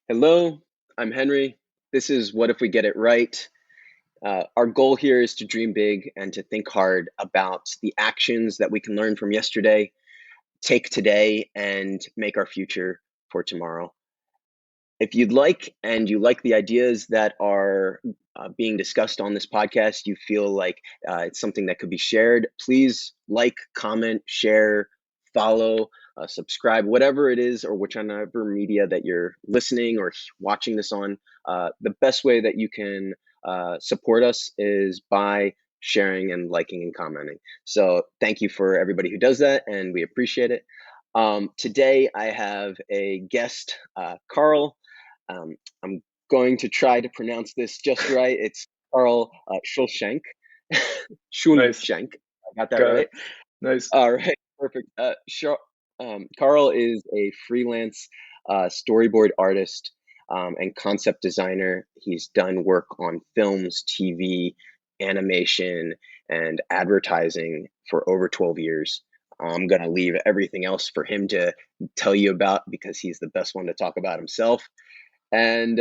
Hello, I'm Henry. This is What If We Get It Right? Our goal here is to dream big and to think hard about the actions that we can learn from yesterday, take today, and make our future for tomorrow. If you'd like and you like the ideas that are being discussed on this podcast, you feel like it's something that could be shared, please like, comment, share, follow, subscribe, whatever it is, or whichever media that you're listening or watching this on. The best way that you can support us is by sharing and liking and commenting. So thank you for everybody who does that, and we appreciate it. Today I have a guest, Karl. I'm going to try to pronounce this just right. It's Karl Schulschenk. Nice. Schulschenk. I got that Got right. it. Nice. All right, perfect. Karl is a freelance storyboard artist and concept designer. He's done work on films, TV, animation, and advertising for over 12 years. I'm going to leave everything else for him to tell you about because he's the best one to talk about himself. And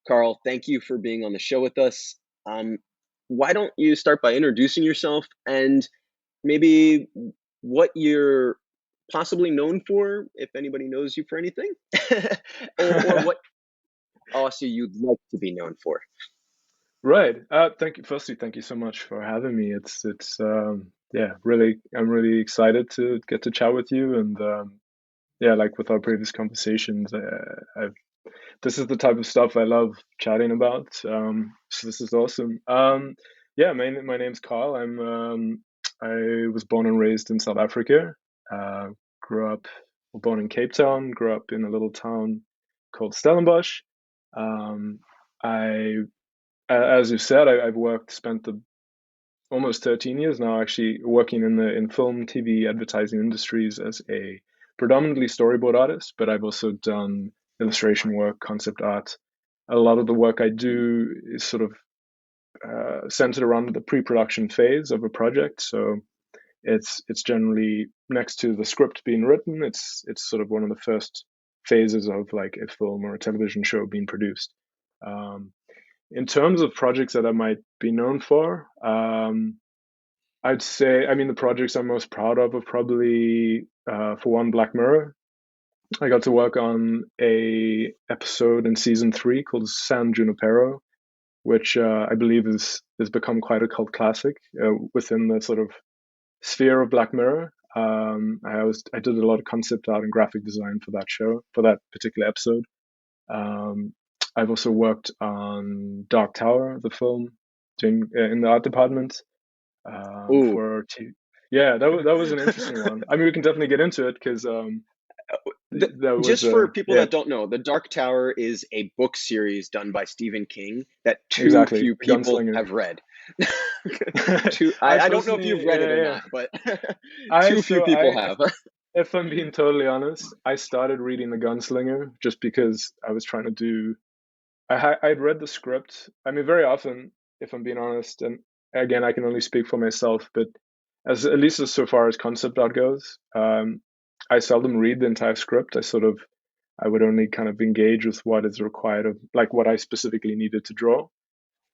Karl, thank you for being on the show with us. Um, why don't you start by introducing yourself and maybe what you're possibly known for, if anybody knows you for anything, or what also you'd like to be known for. Right. Thank you. Firstly, thank you so much for having me. It's yeah, really, I'm really excited to get to chat with you. And yeah, like with our previous conversations, this is the type of stuff I love chatting about. So this is awesome. Yeah, my name's Carl. I was born and raised in South Africa. Uh, grew up, born in Cape Town. Grew up in a little town called Stellenbosch. Um, I As you said, I've spent almost 13 years now actually working in film, TV, advertising industries as a predominantly storyboard artist, but I've also done illustration work, concept art. A lot of the work I do is sort of centered around the pre-production phase of a project. So it's generally next to the script being written. It's sort of one of the first phases of like a film or a television show being produced. Um, in terms of projects that I might be known for, I'd say, I mean, the projects I'm most proud of are probably, for one, Black Mirror. I got to work on a episode in season three called San Junipero, which I believe has become quite a cult classic within the sort of sphere of Black Mirror. I did a lot of concept art and graphic design for that show, for that particular episode. Um, I've also worked on Dark Tower, the film, doing in the art department Ooh, for yeah, that was an interesting one. I mean, we can definitely get into it because the, that was just for people yeah, that don't know, The Dark Tower is a book series done by Stephen King that too exactly, few the people gunslinger. have read. I I don't know if you've personally, read it yeah, or yeah. not, but I too few so people I have. If I'm being totally honest, I started reading the gunslinger just because I was trying to do. I'd read the script. I mean, very often, if I'm being honest, and again, I can only speak for myself, but as at least as so far as concept art goes, I seldom read the entire script. I would only kind of engage with what is required of like what I specifically needed to draw.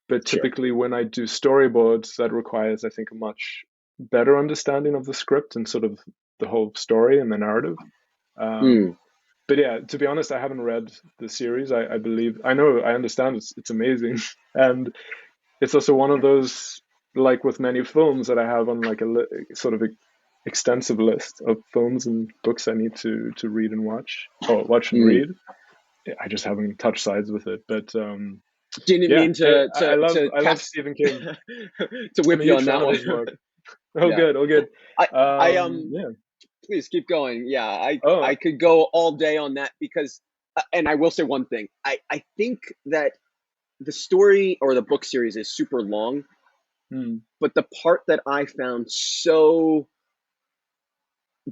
But Sure. typically, when I do storyboards, that requires, I think, a much better understanding of the script and sort of the whole story and the narrative. Um, Mm. but yeah, to be honest, I haven't read the series. I believe I know I understand it's amazing, and it's also one of those like with many films that I have on like sort of extensive list of films and books I need to read and watch or watch and Mm. read. I just haven't touched sides with it, but Didn't yeah, mean to I love cast Stephen King. to I'm whip a you huge on fan that of one. his work. Oh, Yeah. good, oh, good. I Yeah. please keep going. Yeah, I Oh, could go all day on that because and I will say one thing. I think that the story or the book series is super long, hmm. but the part that I found so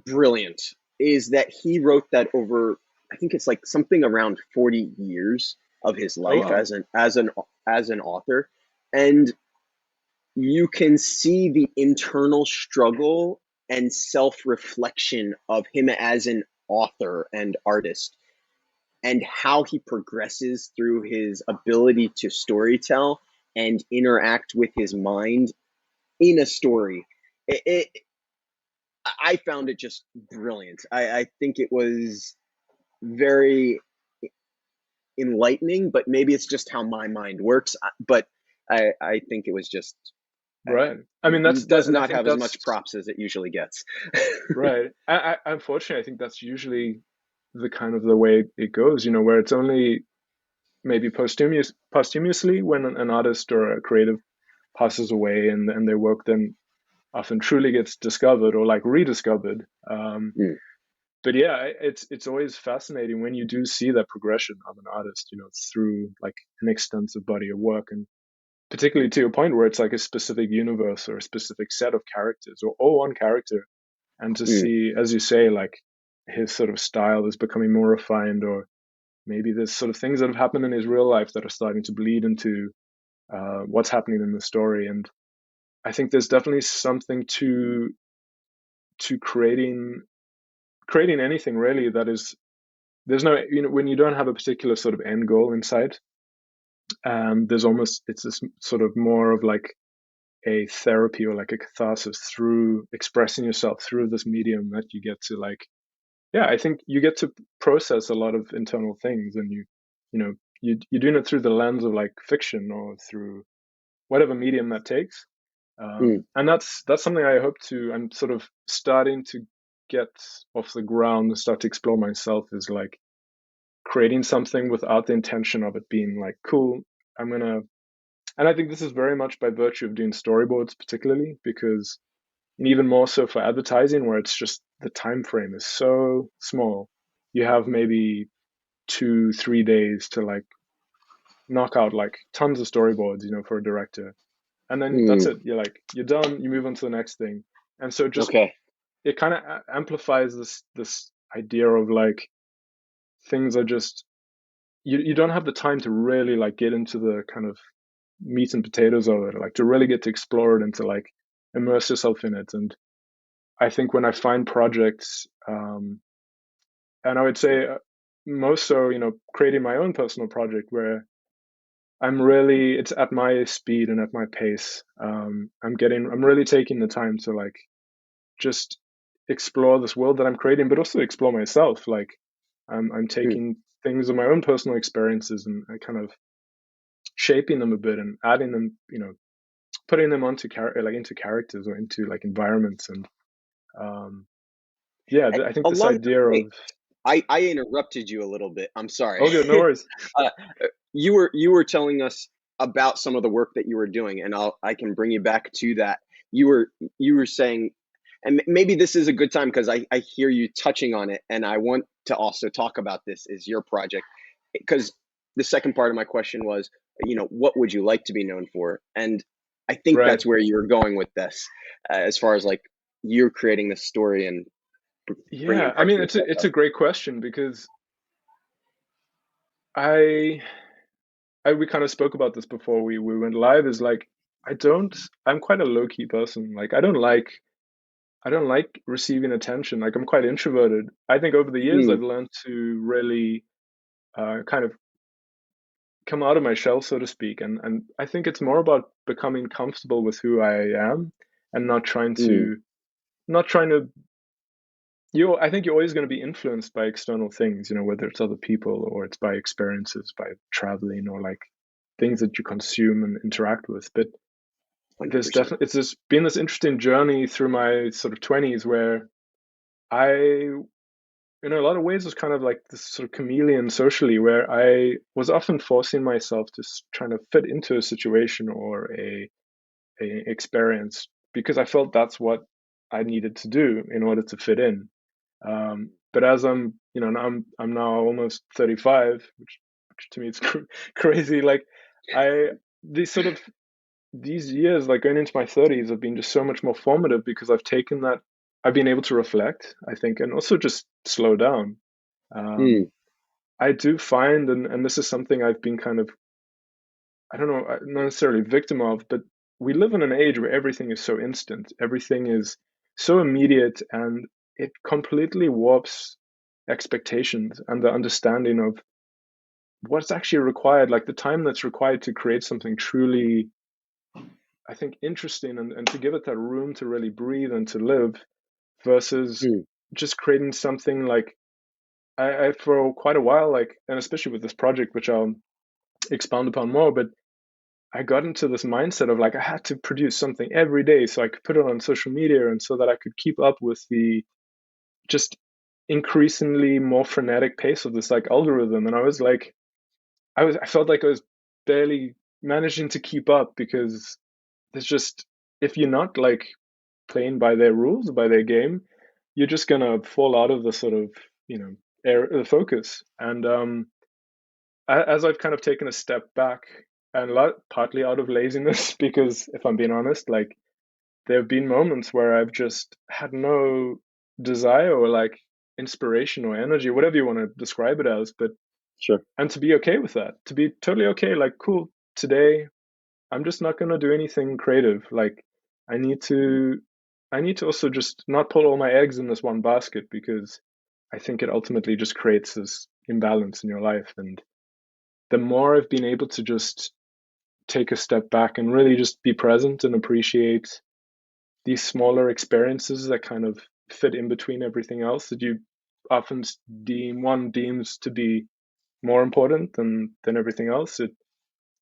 brilliant is that he wrote that over, I think it's like something around 40 years of his Oh, life wow. as an author, and you can see the internal struggle and self-reflection of him as an author and artist. and how he progresses through his ability to storytell and interact with his mind in a story. It I found it just brilliant. I think it was very enlightening, but maybe it's just how my mind works. But I think it was just Right. I mean, that's that, does and I not think have as that's much props as it usually gets. right. Unfortunately, I think that's usually the kind of the way it goes, where it's only maybe posthumously when an artist or a creative passes away and their work then often truly gets discovered or like rediscovered. Mm, But yeah, it's always fascinating when you do see that progression of an artist, through like an extensive body of work, and particularly to your point where it's like a specific universe or a specific set of characters or all one character, and to mm, see, as you say, like his sort of style is becoming more refined, or maybe there's sort of things that have happened in his real life that are starting to bleed into what's happening in the story. And I think there's definitely something to creating anything really that is, there's no, when you don't have a particular sort of end goal in sight, there's almost, it's this sort of more of like a therapy or like a catharsis through expressing yourself through this medium, that you get to like, yeah, I think you get to process a lot of internal things, and you know you're doing it through the lens of like fiction or through whatever medium that takes. mm, And that's something I hope to, I'm sort of starting to get off the ground and start to explore myself, is like creating something without the intention of it being like, cool, I'm gonna, and I think this is very much by virtue of doing storyboards particularly, because, and even more so for advertising, where it's just the time frame is so small. You have maybe 2 3 days to like knock out like tons of storyboards, for a director, and then that's mm. it. You're done. You move on to the next thing, and so just Okay. it kind of amplifies this idea of like things are just, you don't have the time to really like get into the kind of meat and potatoes of it, like to really get to explore it and to like immerse yourself in it. And I think when I find projects, and I would say most so, creating my own personal project where it's at my speed and at my pace. I'm really taking the time to like just explore this world that I'm creating, but also explore myself. Like I'm Mm. taking things of my own personal experiences and I kind of shaping them a bit and adding them, putting them onto like into characters or into like environments. And um, yeah, I think this Along idea that of, vein, I interrupted you a little bit. I'm sorry. oh, good, no worries. uh, you were telling us about some of the work that you were doing, and I can bring you back to that. You were saying, and maybe this is a good time because I hear you touching on it, and I want to also talk about this as your project, because the second part of my question was, what would you like to be known for? And I think Right. that's where you're going with this, as far as like you're creating this story and bringing Yeah, I parts mean, of it's a yourself it's out. a great question because I we kind of spoke about this before we went live. Is like, I don't, I'm quite a low key person. Like I don't like receiving attention. Like I'm quite introverted. I think over the years Mm, I've learned to really kind of come out of my shell, so to speak. And I think it's more about becoming comfortable with who I am and mm, not trying to, I think you're always going to be influenced by external things, whether it's other people or it's by experiences, by traveling or like things that you consume and interact with. But there's 100%. definitely, it's just been this interesting journey through my sort of 20s where I, in a lot of ways, was kind of like this sort of chameleon socially, where I was often forcing myself to trying to fit into a situation or a experience because I felt that's what I needed to do in order to fit in. But as I'm now almost 35, which to me is crazy. Like I these sort of these years, like going into my 30s, have been just so much more formative because I've been able to reflect, I think, and also just slow down. Um, Mm, I do find, and this is something I've been kind of, I don't know, not necessarily victim of, but we live in an age where everything is so instant, everything is so immediate, and it completely warps expectations and the understanding of what's actually required, like the time that's required to create something truly, I think, interesting, and to give it that room to really breathe and to live, versus Mm, just creating something like I for quite a while, like, and especially with this project, which I'll expound upon more, but I got into this mindset of like I had to produce something every day so I could put it on social media and so that I could keep up with the just increasingly more frenetic pace of this like algorithm. And I was like, I felt like I was barely managing to keep up because there's just, if you're not like playing by their rules, by their game, you're just gonna fall out of the sort of, you know, the focus. And as I've kind of taken a step back, and partly out of laziness, because if I'm being honest, like there have been moments where I've just had no desire or like inspiration or energy, whatever you want to describe it as, but sure. and to be okay with that, to be totally okay, like cool, today I'm just not going to do anything creative. Like I need to I need to also just not put all my eggs in this one basket, because I think it ultimately just creates this imbalance in your life. And the more I've been able to just take a step back and really just be present and appreciate these smaller experiences that kind of fit in between everything else that you often deems to be more important than everything else,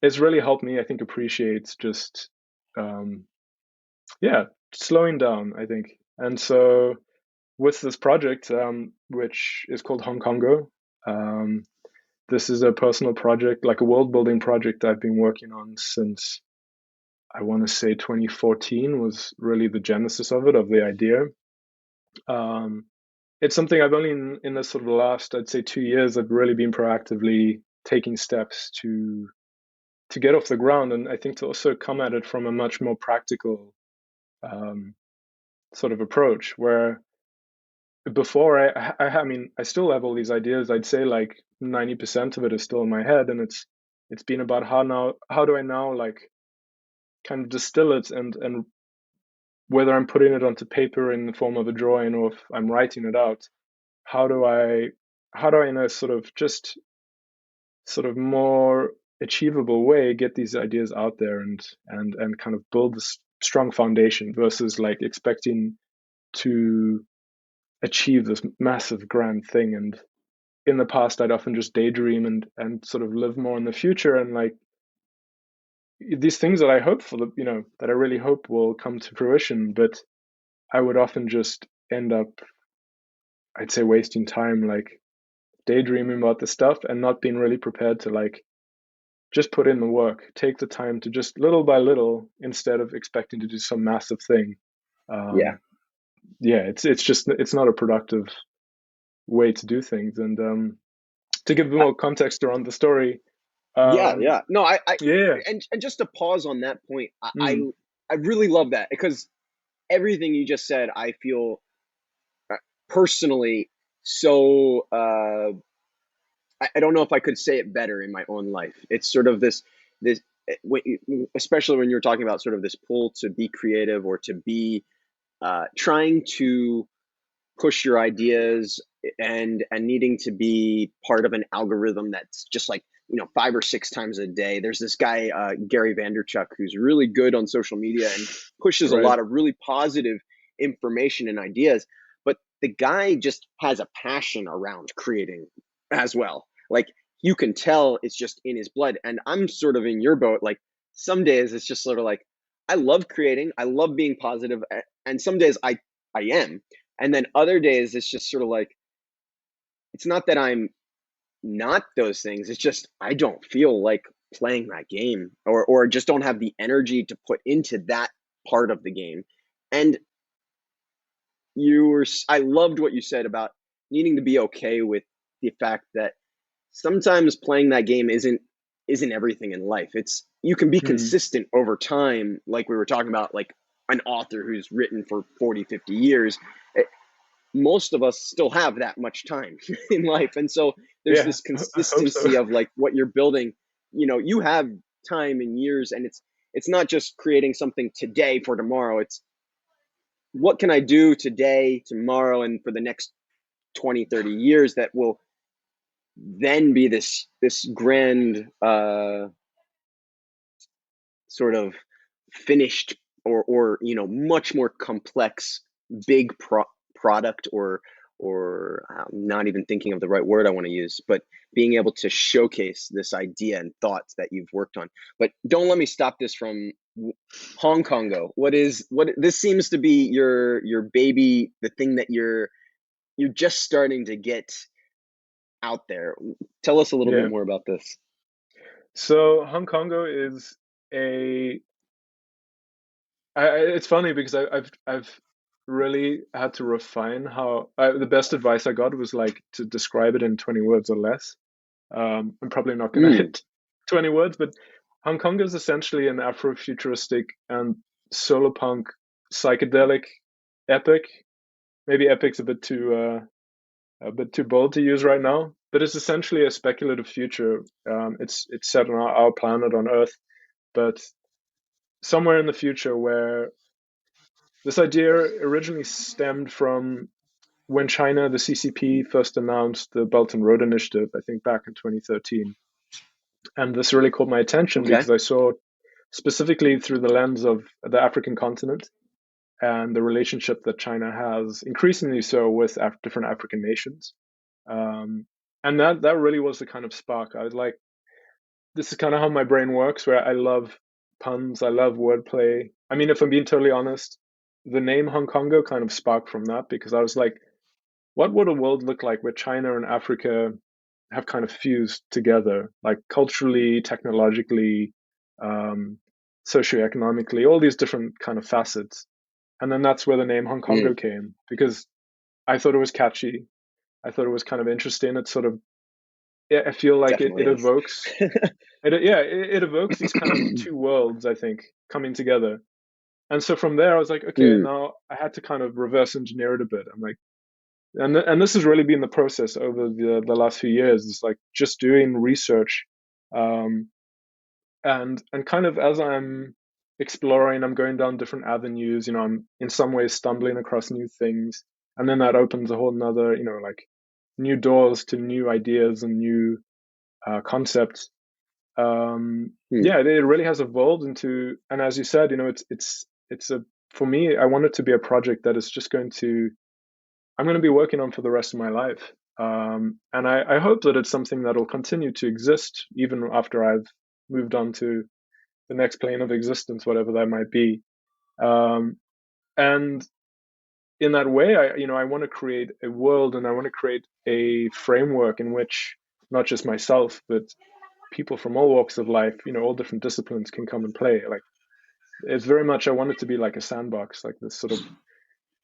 it's really helped me, I think, appreciate just um yeah, slowing down, I think. And so with this project, which is called Hong Kongo, um this is a personal project, like a world building project I've been working on since, I want to say, 2014 was really the genesis of it, of the idea. Um, it's something I've only in the sort of last, I'd say, 2 years, I've really been proactively taking steps to get off the ground, and I think to also come at it from a much more practical um, sort of approach. Where before, I mean, I still have all these ideas. I'd say like 90% of it is still in my head, and it's been about how do I now like kind of distill it, and whether I'm putting it onto paper in the form of a drawing or if I'm writing it out, how do I in a sort of just sort of more achievable way get these ideas out there, and kind of build this strong foundation, versus like expecting to achieve this massive grand thing. And in the past I'd often just daydream and sort of live more in the future, and like these things that I hope for, the you know, that I really hope will come to fruition, but I would often just end up, I'd say, wasting time like daydreaming about the stuff and not being really prepared to like just put in the work, take the time to just little by little, instead of expecting to do some massive thing. Yeah. Um, yeah, it's just, it's not a productive way to do things. And to give more context around the story, Yeah, um, yeah. No, yeah, and just to pause on that point, mm, I really love that because everything you just said, I feel uh, personally so I don't know if I could say it better in my own life. It's sort of this especially when you're talking about sort of this pull to be creative or to be trying to push your ideas and needing to be part of an algorithm that's just like, you know, 5 or 6 times a day. There's this guy Gary Vanderchuck who's really good on social media and pushes a right, lot of really positive information and ideas, but the guy just has a passion around creating as well. Like you can tell it's just in his blood, and I'm sort of in your boat. Like some days it's just sort of like I love creating, I love being positive, and some days I am, and then other days it's just sort of like it's not that I'm not those things. It's just I don't feel like playing that game, or just don't have the energy to put into that part of the game. And I loved what you said about needing to be okay with the fact that sometimes playing that game isn't everything in life. It's you can be mm, consistent over time, like we were talking about, like an author who's written for 40, 50 years. Most of us still have that much time in life, and so there's yeah, this I hope so. consistency of like what you're building. You know, you have time and years, and it's not just creating something today for tomorrow. It's what can I do today, tomorrow, and for the next 20, 30 years that will then be this grand sort of finished or much more complex big product or I'm not even thinking of the right word I want to use, but being able to showcase this idea and thoughts that you've worked on. But don't let me stop this from Hong Kongo. What this seems to be your baby, the thing that you're just starting to get out there. Tell us a little bit Yeah. more about this. So Hong Kongo is a. It's funny because I've really had to refine how the best advice I got was like to describe it in 20 words or less. I'm probably not going to Mm, hit 20 words, but Hong Kong is essentially an Afrofuturistic and solarpunk psychedelic epic. Maybe epic's a bit too bold to use right now, but it's essentially a speculative future. It's set on our planet on Earth, but somewhere in the future where this idea originally stemmed from when China, the CCP, first announced the Belt and Road Initiative, I think back in 2013. And this really caught my attention okay. because I saw specifically through the lens of the African continent and the relationship that China has, increasingly so with different African nations. Um, and that really was the kind of spark. I was like, this is kind of how my brain works, where I love puns, I love wordplay. I mean, if I'm being totally honest, the name Hong Kongo kind of sparked from that because I was like, what would a world look like where China and Africa have kind of fused together, like culturally, technologically, um, socioeconomically, all these different kind of facets. And then that's where the name Hong Mm, Kongo came because I thought it was catchy. I thought it was kind of interesting. It sort of, yeah, I feel like definitely it is. evokes, it evokes these kind of two worlds, I think, coming together. And so from there, I was like, okay, Mm, now I had to kind of reverse engineer it a bit. I'm like, and this has really been the process over the last few years. It's like just doing research, um, and kind of as I'm exploring, I'm going down different avenues. You know, I'm in some ways stumbling across new things, and then that opens a whole nother, you know, like new doors to new ideas and new concepts. mm, Yeah, it really has evolved into, and as you said, you know, it's a for me, I want it to be a project that is just going to I'm going to be working on for the rest of my life. And I hope that it's something that will continue to exist even after I've moved on to the next plane of existence, whatever that might be. Um, and in that way, I want to create a world and I want to create a framework in which not just myself, but people from all walks of life, you know, all different disciplines can come and play. Like it's very much, I want it to be like a sandbox, like this sort of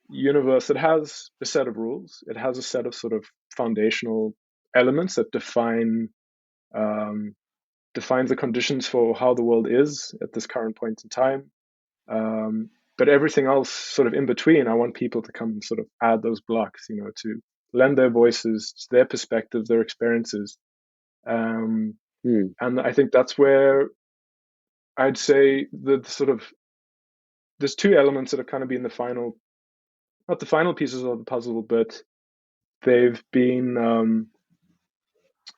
universe that has a set of rules. It has a set of sort of foundational elements that um, defines the conditions for how the world is at this current point in time. But everything else, sort of in between, I want people to come and sort of add those blocks, you know, to lend their voices, their perspectives, their experiences. Um, mm. and I think that's where I'd say the sort of there's two elements that have kind of been the final, not the final pieces of the puzzle, but they've been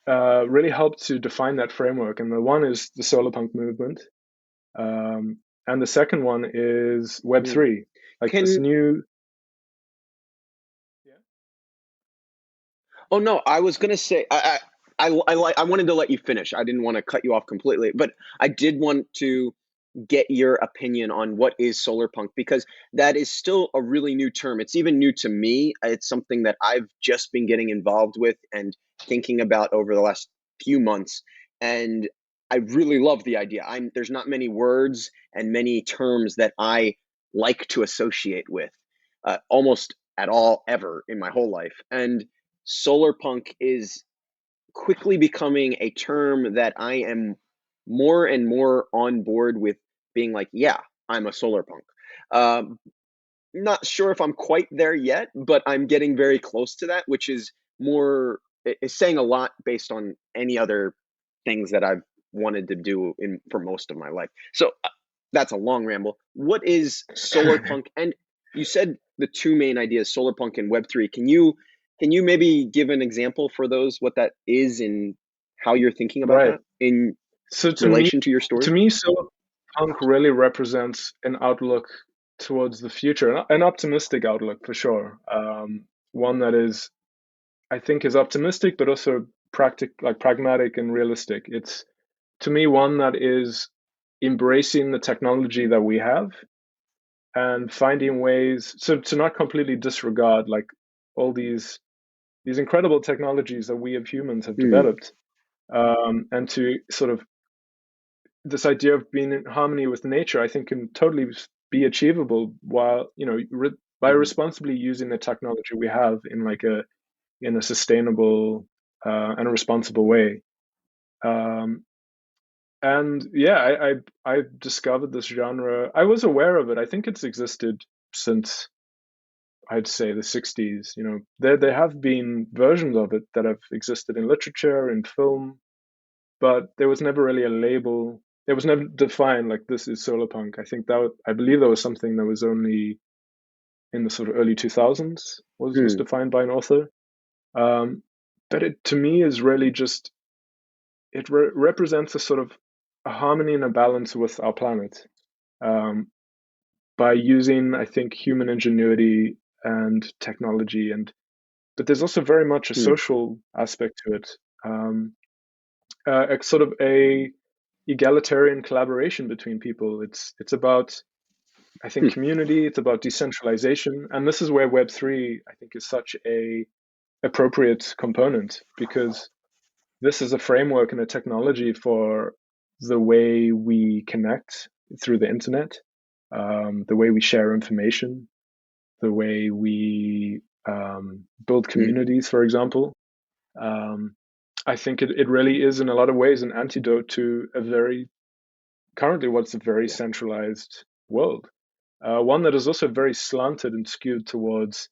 really helped to define that framework. And the one is the solarpunk movement, um, and the second one is Web Mm. three, like this Can new. Yeah. Oh no, I was gonna say I wanted to let you finish. I didn't want to cut you off completely, but I did want to get your opinion on what is solar punk because that is still a really new term. It's even new to me. It's something that I've just been getting involved with and thinking about over the last few months, and I really love the idea. There's not many words and many terms that I like to associate with, almost at all ever in my whole life, and solar punk is quickly becoming a term that I am more and more on board with being like, yeah, I'm a solar punk. Um, Not sure if I'm quite there yet, but I'm getting very close to that, which is more is saying a lot based on any other things that I've wanted to do in for most of my life. So that's a long ramble. What is solar punk? And you said the two main ideas, solar punk and Web3. Can you Can you maybe give an example for those, what that is and how you're thinking about Right. that in So relation to your to story? me, solarpunk really represents an outlook towards the future, an optimistic outlook for sure. One that is, I think, is optimistic, but also pragmatic and realistic. It's to me one that is embracing the technology that we have and finding ways so to not completely disregard like all these incredible technologies that we as humans have Hmm. developed, and to sort of this idea of being in harmony with nature, I think, can totally be achievable while by Mhm. responsibly using the technology we have in like a sustainable and a responsible way. Um, and yeah, I discovered this genre. I was aware of it. I think it's existed since I'd say the 60s. There have been versions of it that have existed in literature, in film, but there was never really a label. It was never defined like this is solarpunk. I believe that was something that was only in the sort of early 2000s was Hmm. defined by an author. Um, but it to me is really just represents a sort of a harmony and a balance with our planet, um, by using, I think, human ingenuity and technology, and but there's also very much a Hmm. social aspect to it. Um, a sort of a egalitarian collaboration between people. It's about, I think, Hmm. community. It's about decentralization, and this is where Web3 I think is such a appropriate component, because this is a framework and a technology for the way we connect through the internet, the way we share information, the way we build Hmm. communities, for example. Um, I think it really is, in a lot of ways, an antidote to a very currently what's a very Yeah. centralized world. One that is also very slanted and skewed towards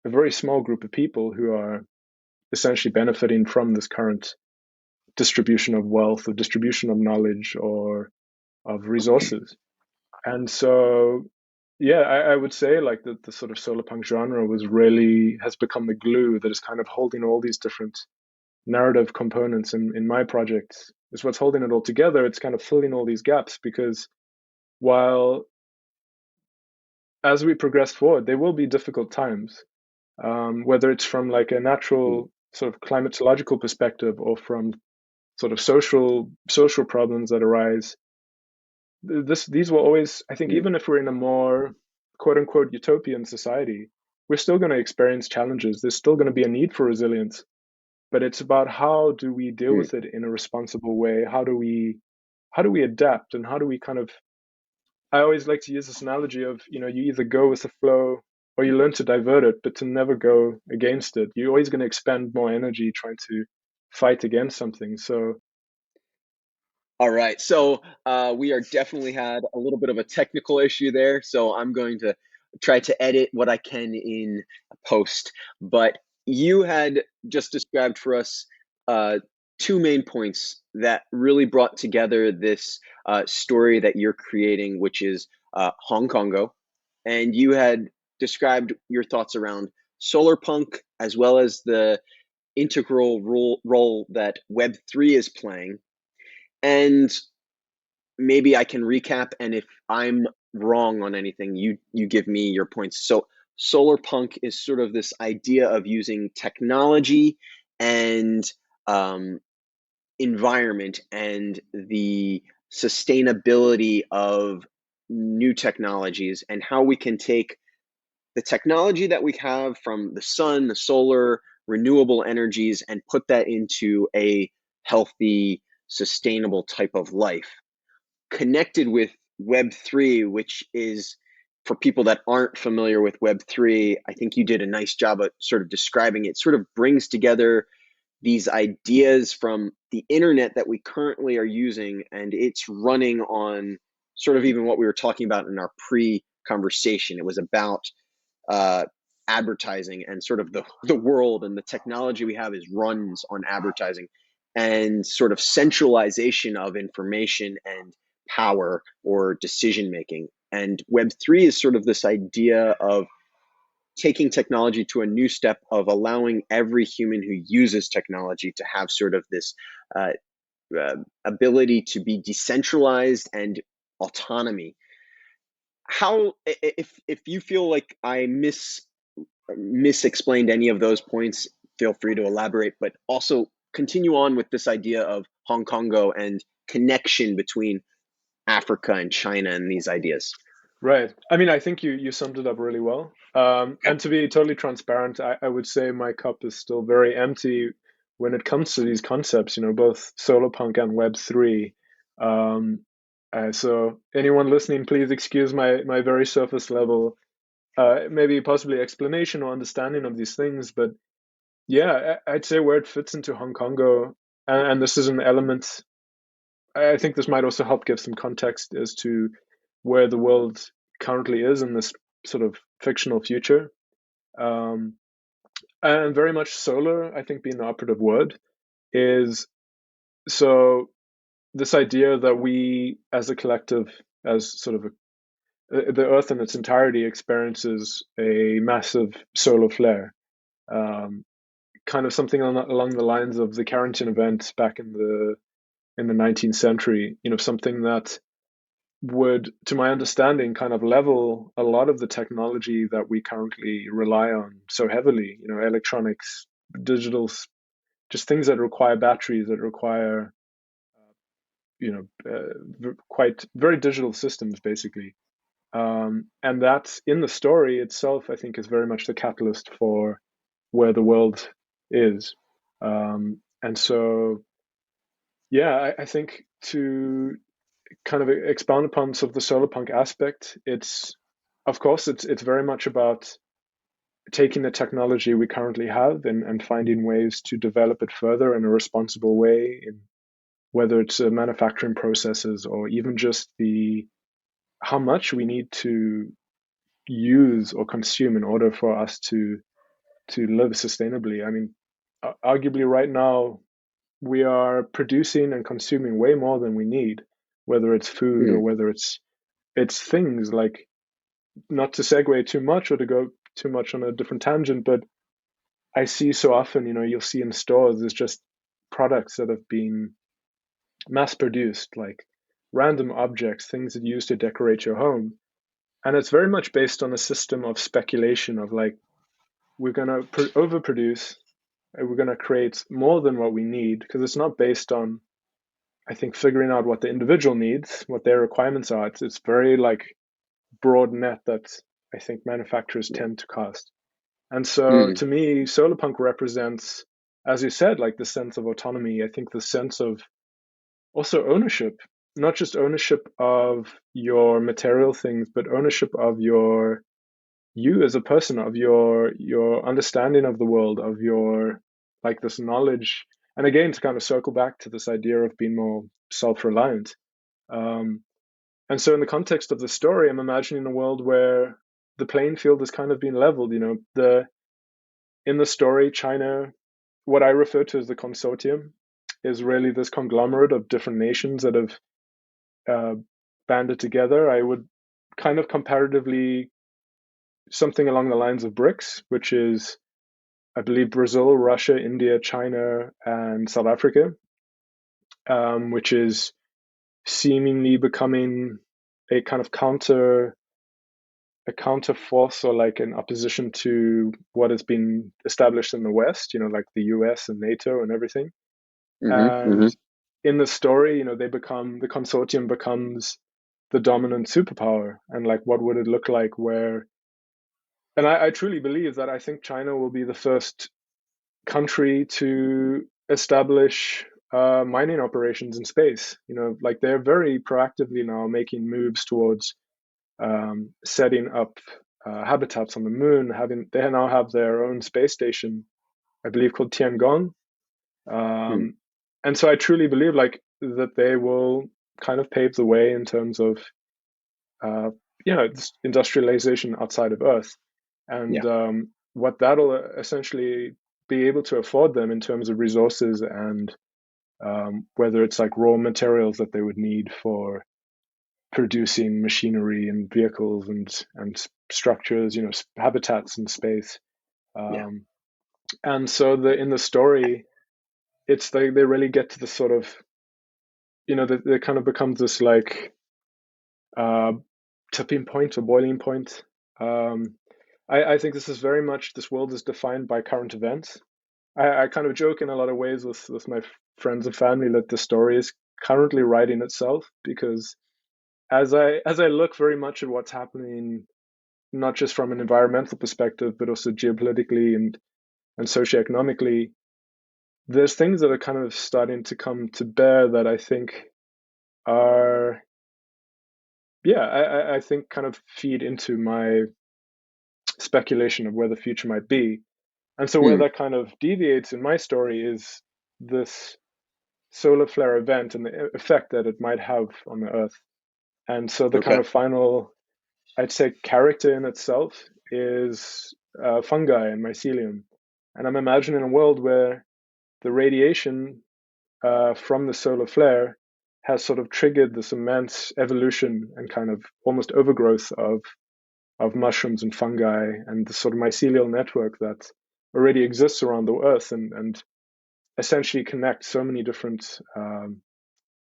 a very small group of people who are essentially benefiting from this current distribution of wealth or distribution of knowledge or of resources. And so, yeah, I would say like the sort of solar punk genre was really has become the glue that is kind of holding all these different narrative components in my project. Is what's holding it all together. It's kind of filling all these gaps, because while as we progress forward, there will be difficult times, whether it's from like a Hmm. natural sort of climatological perspective or from sort of social problems that arise. These will always, I think, Hmm. even if we're in a more quote unquote utopian society, we're still going to experience challenges. There's still going to be a need for resilience, but it's about how do we deal Hmm. with it in a responsible way? How do we adapt, and how do we kind of, I always like to use this analogy of, you either go with the flow or you learn to divert it, but to never go against it. You're always going to expend more energy trying to fight against something. So, All right. So we are definitely had a little bit of a technical issue there. So I'm going to try to edit what I can in post. But you had just described for us uh, two main points that really brought together this story that you're creating, which is Hong Kongo. And you had described your thoughts around solar punk as well as the integral role that Web3 is playing. And maybe I can recap, and if I'm wrong on anything, you give me your points. So solar punk is sort of this idea of using technology and um, environment and the sustainability of new technologies and how we can take the technology that we have from the sun, the solar, renewable energies, and put that into a healthy, sustainable type of life connected with Web3, which is for people that aren't familiar with Web3. I think you did a nice job of sort of describing it. Sort of brings together these ideas from the internet that we currently are using, and it's running on sort of even what we were talking about in our pre conversation. It was about uh, advertising and sort of the world and the technology we have is runs on advertising and sort of centralization of information and power or decision making. And Web3 is sort of this idea of taking technology to a new step of allowing every human who uses technology to have sort of this uh, ability to be decentralized and autonomy. How, if you feel like I misexplained any of those points, feel free to elaborate, but also continue on with this idea of Hong Kongo and connection between Africa and China and these ideas. Right. I mean, I think you summed it up really well. And to be totally transparent, I would say my cup is still very empty when it comes to these concepts, both solarpunk and Web3. Um, so anyone listening, please excuse my very surface level, maybe possibly explanation or understanding of these things. But yeah, I'd say where it fits into Hong Kongo, and this is an element, I think this might also help give some context as to where the world currently is in this sort of fictional future. Um, and very much solar, I think, being the operative word, is so this idea that we as a collective, as sort of the Earth in its entirety experiences a massive solar flare, um, kind of something along the lines of the Carrington event back in the 19th century. Something that would, to my understanding, kind of level a lot of the technology that we currently rely on so heavily. Electronics, digital, just things that require batteries, that require quite very digital systems, basically. And that's in the story itself, I think, is very much the catalyst for where the world is. And so, yeah, I think to kind of expound upon sort of the solarpunk aspect, it's of course it's very much about taking the technology we currently have and finding ways to develop it further in a responsible way, in whether it's manufacturing processes or even just the how much we need to use or consume in order for us to live sustainably. I mean, arguably right now we are producing and consuming way more than we need, whether it's food or Mm, whether it's things like, not to segue too much or to go too much on a different tangent, but I see so often, you'll see in stores, there's just products that have been mass produced, like random objects, things that you use to decorate your home. And it's very much based on a system of speculation of like, we're going to overproduce, we're going to create more than what we need, because it's not based on, I think, figuring out what the individual needs, what their requirements are. It's very like broad net that I think manufacturers tend to cast. And so mm, to me, Solarpunk represents, as you said, like the sense of autonomy. I think the sense of also ownership, not just ownership of your material things, but ownership of you as a person, of your understanding of the world, of your like this knowledge. And again, to kind of circle back to this idea of being more self-reliant. Um, and so in the context of the story, I'm imagining a world where the playing field is kind of being leveled. The in the story, China, what I refer to as the consortium, is really this conglomerate of different nations that have uh, banded together. I would kind of comparatively something along the lines of BRICS, which is, I believe, Brazil, Russia, India, China, and South Africa, which is seemingly becoming a kind of counter force, or like an opposition to what has been established in the West, like the US and NATO and everything. mm-hmm, And mm-hmm. in the story, the consortium becomes the dominant superpower. And like, what would it look like where, and I truly believe that I think China will be the first country to establish mining operations in space. Like they're very proactively now making moves towards setting up habitats on the moon. They now have their own space station, I believe, called Tiangong. Mm, Um, and so I truly believe like that they will kind of pave the way in terms of industrialization outside of Earth, and yeah. what that'll essentially be able to afford them in terms of resources and whether it's like raw materials that they would need for producing machinery and vehicles and structures, habitats in space. Yeah. Um, and so in the story, it's they really get to the sort of, they kind of becomes this like uh, tipping point or boiling point. Um, I think this is very much, this world is defined by current events. I kind of joke in a lot of ways with my friends and family that the story is currently writing itself, because as I look very much at what's happening, not just from an environmental perspective, but also geopolitically and socioeconomically, there's things that are kind of starting to come to bear that I think are, yeah, I think kind of feed into my speculation of where the future might be. And so where Hmm. that kind of deviates in my story is this solar flare event and the effect that it might have on the Earth. And so the kind Okay. of final, I'd say, character in itself is fungi and mycelium. And I'm imagining a world where the radiation from the solar flare has sort of triggered this immense evolution and kind of almost overgrowth of mushrooms and fungi and the sort of mycelial network that already exists around the Earth and essentially connects so many different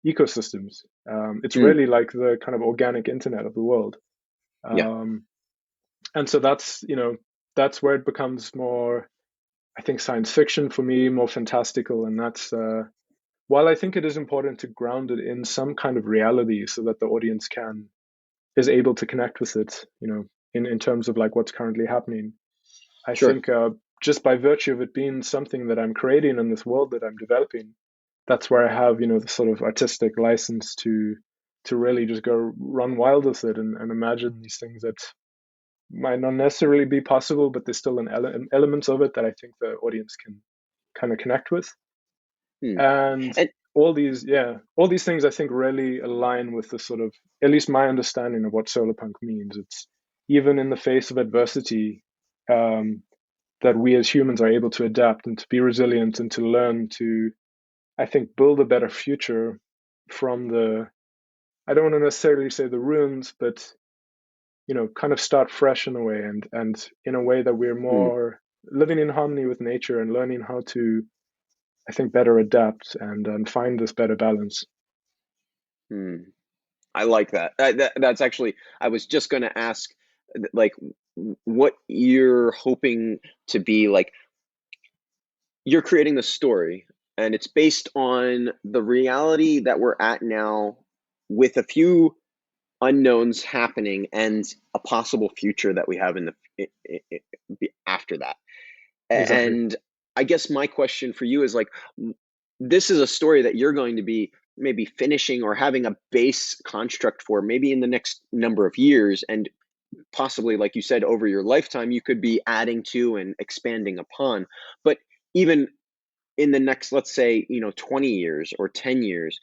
ecosystems. It's Hmm. really like the kind of organic internet of the world. Yeah. Um, and so that's where it becomes more, I think, science fiction for me, more fantastical. And that's while I think it is important to ground it in some kind of reality so that the audience is able to connect with it, in terms of like what's currently happening. I Sure. think just by virtue of it being something that I'm creating in this world that I'm developing, that's where I have, the sort of artistic license to really just go run wild with it and imagine these things that might not necessarily be possible, but there's still an elements of it that I think the audience can kind of connect with. Hmm. And And all these things I think really align with the sort of, at least my understanding of what solarpunk means. It's even in the face of adversity, um, that we as humans are able to adapt and to be resilient and to learn to, I think, build a better future from I don't want to necessarily say the ruins, but kind of start fresh in a way, and in a way that we're hmm. more living in harmony with nature and learning how to, I think, better adapt and find this better balance. Hmm. I like that. That's actually, I was just going to ask, like, what you're hoping to be like. You're creating the story, and it's based on the reality that we're at now, with a few unknowns happening and a possible future that we have in after that. Exactly. And I guess my question for you is like, this is a story that you're going to be maybe finishing or having a base construct for maybe in the next number of years, and possibly, like you said, over your lifetime you could be adding to and expanding upon. But even in the next, let's say, 20 years or 10 years,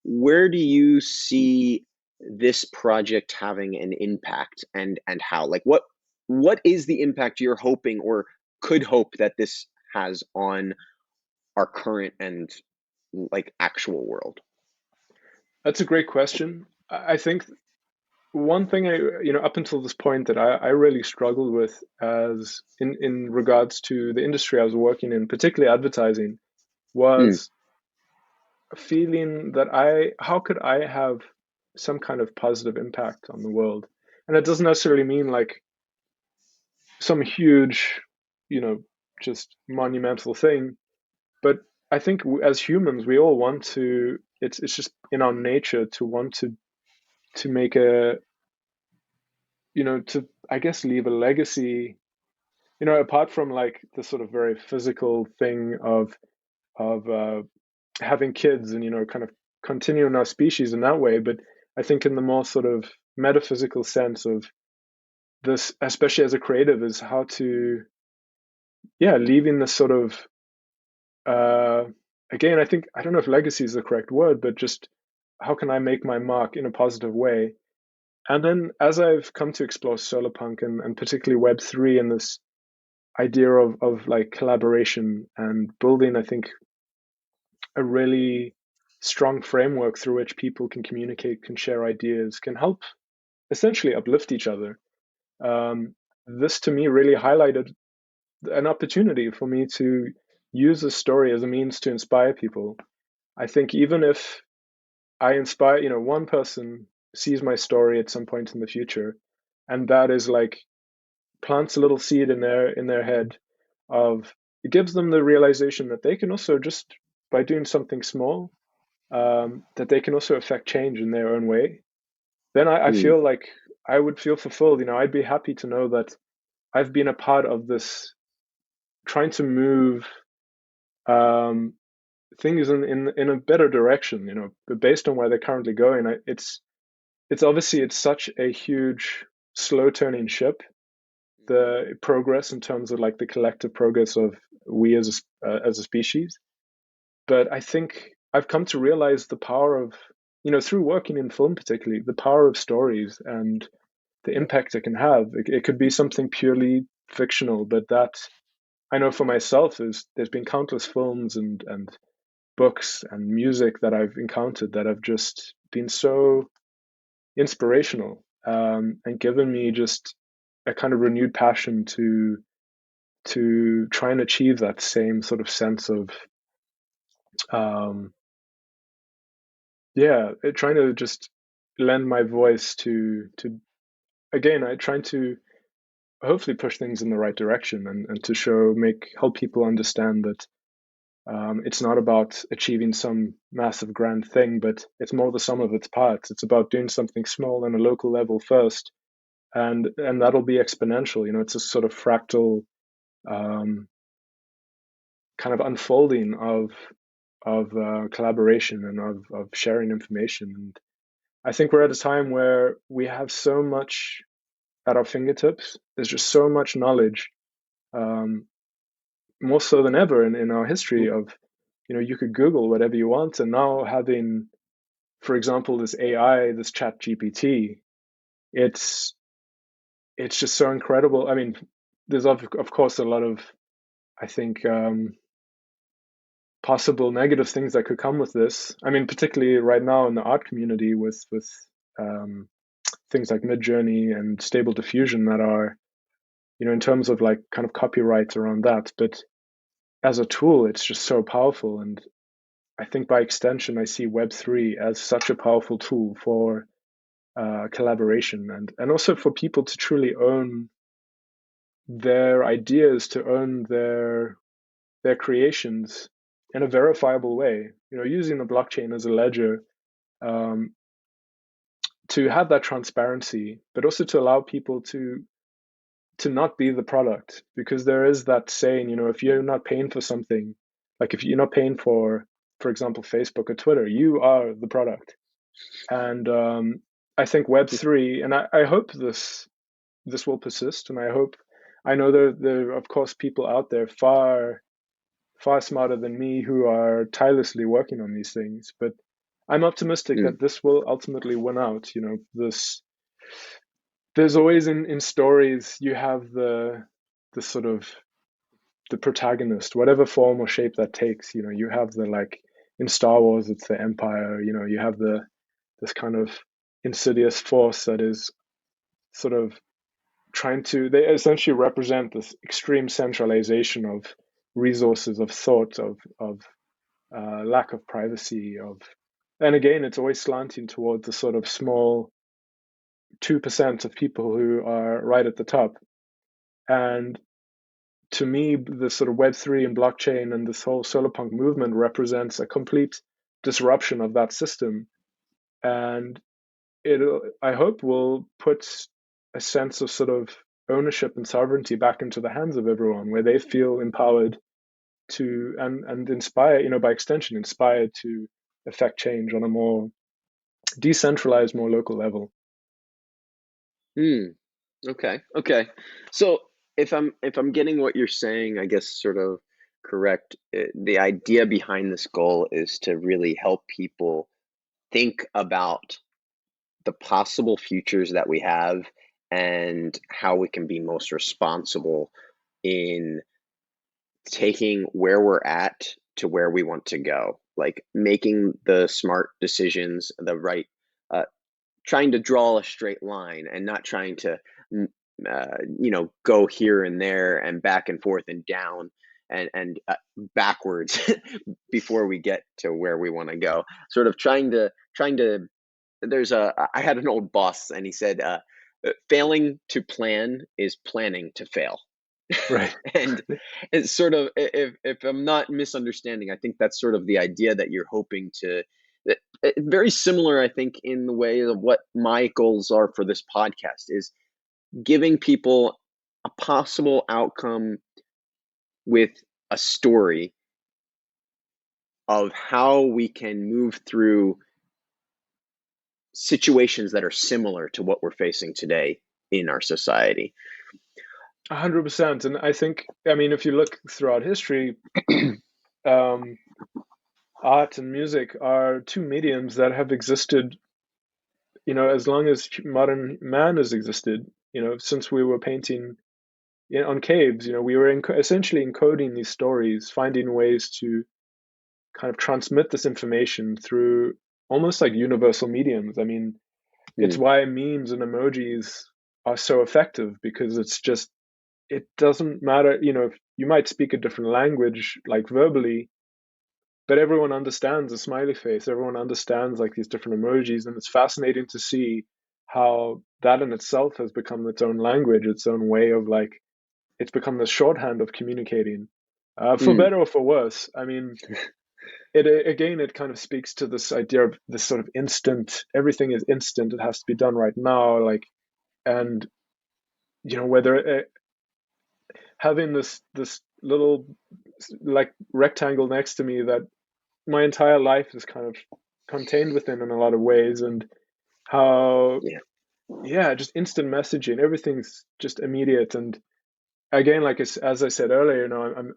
where do you see this project having an impact, and how? Like, what is the impact you're hoping or could hope that this has on our current and like actual world? That's a great question. I think one thing up until this point that I really struggled with as in regards to the industry I was working in, particularly advertising, Mm, was a feeling that how could I have some kind of positive impact on the world? And it doesn't necessarily mean like some huge, you know, just monumental thing, but I think as humans, we all want to. It's just in our nature to want to make to, I guess, leave a legacy. Apart from like the sort of very physical thing of having kids and kind of continuing our species in that way, but I think in the more sort of metaphysical sense of this, especially as a creative, is how to, yeah, leaving this sort of uh again, I think, I don't know if legacy is the correct word, but just how can I make my mark in a positive way. And then as I've come to explore solarpunk and particularly web3 and this idea of like collaboration and building, I think, a really strong framework through which people can communicate, can share ideas, can help essentially uplift each other. This to me really highlighted an opportunity for me to use a story as a means to inspire people. I think even if I inspire, one person sees my story at some point in the future, and that is like plants a little seed in their head of it gives them the realization that they can also just by doing something small, that they can also affect change in their own way. Then I Mm, feel like I would feel fulfilled. I'd be happy to know that I've been a part of this, trying to move um, things in a better direction. But based on where they're currently going, it's obviously it's such a huge, slow turning ship. mhm, The progress in terms of like the collective progress of we as a species. But I think I've come to realize the power of through working in film particularly, the power of stories and the impact it can have. It could be something purely fictional, but that I know for myself is there's been countless films and books and music that I've encountered that have just been so inspirational, and given me just a kind of renewed passion to try and achieve that same sort of sense of um, trying to just lend my voice to again I trying to hopefully push things in the right direction and to help people understand that it's not about achieving some massive grand thing, but it's more the sum of its parts. It's about doing something small on a local level first, and that'll be exponential. It's a sort of fractal um, kind of unfolding of collaboration and of sharing information. And I think we're at a time where we have so much at our fingertips. There's just so much knowledge, um, more so than ever in our history. mm, Of you could Google whatever you want, and now having, for example, this AI, this Chat GPT, it's it's just so incredible. I mean, there's of course a lot of I think possible negative things that could come with this. I mean, particularly right now in the art community with um, things like Midjourney and Stable Diffusion that are, in terms of like kind of copyright around that. But as a tool, it's just so powerful. And I think by extension, I see Web3 as such a powerful tool for collaboration and also for people to truly own their ideas, to own their creations in a verifiable way. Using the blockchain as a ledger, um, to have that transparency, but also to allow people to not be the product, because there is that saying, if you're not paying for something, like if you're not paying for example, Facebook or Twitter, you are the product. And I think Web3, and I hope this will persist, and I know there are of course people out there far smarter than me who are tirelessly working on these things, but I'm optimistic mm, that this will ultimately win out. This there's always in stories you have the sort of the protagonist, whatever form or shape that takes. You have the like in Star Wars, it's the Empire. You have this kind of insidious force that is sort of trying to. They essentially represent this extreme centralization of resources, of thought, of lack of privacy, and again, it's always slanting towards the sort of small 2% of people who are right at the top. And to me, the sort of Web3 and blockchain and this whole solarpunk movement represents a complete disruption of that system. And it, I hope, will put a sense of sort of ownership and sovereignty back into the hands of everyone, where they feel empowered to and inspire, by extension, inspired to affect change on a more decentralized, more local level. mm. Okay, okay. So if I'm getting what you're saying, I guess sort of correct, the idea behind this goal is to really help people think about the possible futures that we have and how we can be most responsible in taking where we're at to where we want to go. like making the smart decisions, the right, uh, trying to draw a straight line and not trying to, go here and there and back and forth and down and backwards before we get to where we want to go. Sort of trying to. I had an old boss, and he said, "Failing to plan is planning to fail." Right. And it's sort of, if I'm not misunderstanding, I think that's sort of the idea that you're hoping to. Very similar, I think, in the way of what my goals are for this podcast is giving people a possible outcome with a story of how we can move through situations that are similar to what we're facing today in our society. 100%. And I think, I mean, if you look throughout history, um, art and music are two mediums that have existed, as long as modern man has existed, since we were painting on caves, we were essentially encoding these stories, finding ways to kind of transmit this information through almost like universal mediums. I mean, it's Mm, why memes and emojis are so effective, because it doesn't matter, if you might speak a different language, like verbally, but everyone understands a smiley face. Everyone understands like these different emojis, and it's fascinating to see how that in itself has become its own language, its own way of like it's become the shorthand of communicating, for mm, better or for worse. I mean, it kind of speaks to this idea of this sort of instant. Everything is instant. It has to be done right now. Like, and whether having this little like rectangle next to me that my entire life is kind of contained within in a lot of ways, and how yeah. yeah, just instant messaging, everything's just immediate. And again, like as I said earlier,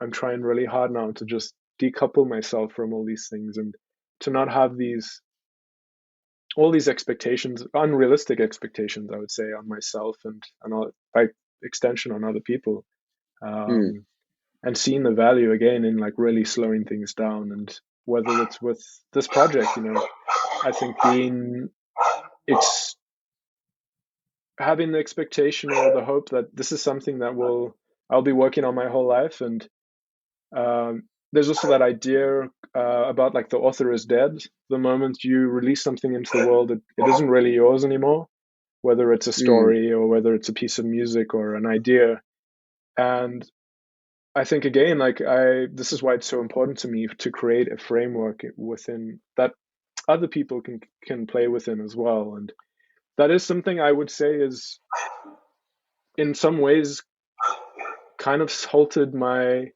I'm trying really hard now to just decouple myself from all these things, and to not have these all these expectations, unrealistic expectations, I would say, on myself and all, by extension on other people. Mm, um, and seeing the value again in like really slowing things down. And whether it's with this project, I think being it's having the expectation or the hope that this is something that I'll be working on my whole life. And there's also that idea about like the author is dead. The moment you release something into the world, it isn't really yours anymore, whether it's a mm, story or whether it's a piece of music or an idea. And I think again, like this is why it's so important to me to create a framework within that other people can play within as well. And that is something I would say is in some ways kind of halted me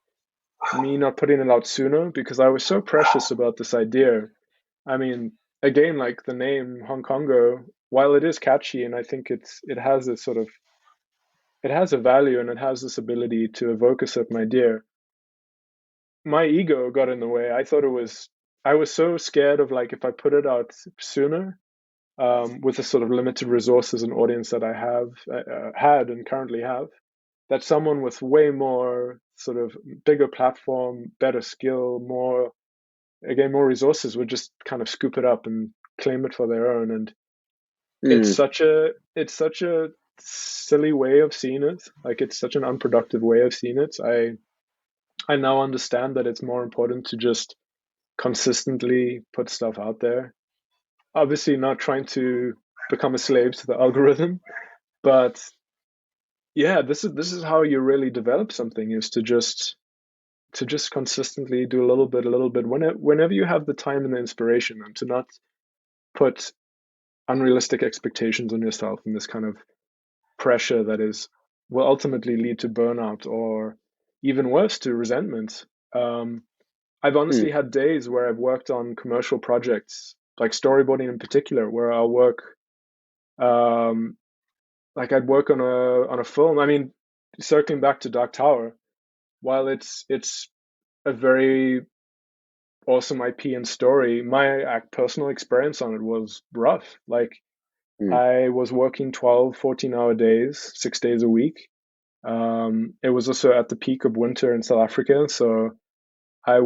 not putting it out sooner, because I was so precious about this idea. I mean, again, like the name Hong Kongo, while it is catchy and I think it has a sort of it has a value and it has this ability to evoke a certain idea, my ego got in the way. I was so scared of like if I put it out sooner, with the sort of limited resources and audience that I have had and currently have, that someone with way more sort of bigger platform, better skill, more resources would just kind of scoop it up and claim it for their own. And mm, it's such a silly way of seeing it. Like it's such an unproductive way of seeing it. I now understand that it's more important to just consistently put stuff out there. Obviously, not trying to become a slave to the algorithm, but yeah, this is how you really develop something, is to just consistently do a little bit, whenever you have the time and the inspiration, and to not put unrealistic expectations on yourself and this kind of pressure that is will ultimately lead to burnout, or even worse, to resentment. Um, I've honestly mm, had days where I've worked on commercial projects, like storyboarding in particular, where I'll work, um, like I'd work on a film. I mean, circling back to Dark Tower, while it's a very awesome IP and story, my personal experience on it was rough. Like mm, I was working 12, 14-hour days, 6 days a week. It was also at the peak of winter in South Africa, so I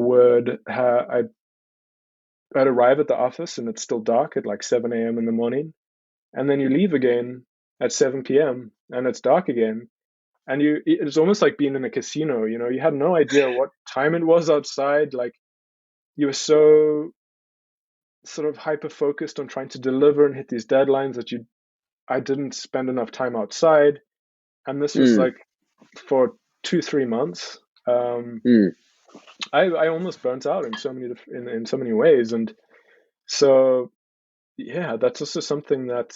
I'd arrive at the office and it's still dark at like 7 a.m. in the morning, and then you leave again at 7 p.m. and it's dark again. And it's almost like being in a casino, you know, you had no idea what time it was outside. Like you were so sort of hyper focused on trying to deliver and hit these deadlines that I didn't spend enough time outside. And this was Mm, like for 2 3 months. Um, mm, I almost burnt out in so many in so many ways, and so yeah, that's also something that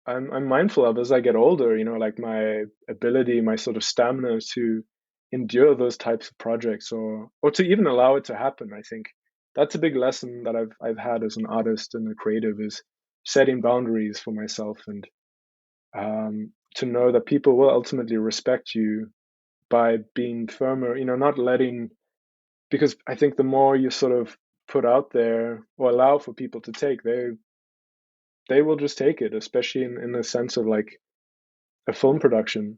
I'm mindful of as I get older. You know, like my ability, my sort of stamina to endure those types of projects, or to even allow it to happen. I think that's a big lesson that I've had as an artist and a creative, is setting boundaries for myself, and to know that people will ultimately respect you by being firmer. You know, not letting, because I think the more you sort of put out there or allow for people to take, they will just take it, especially in the sense of like a film production,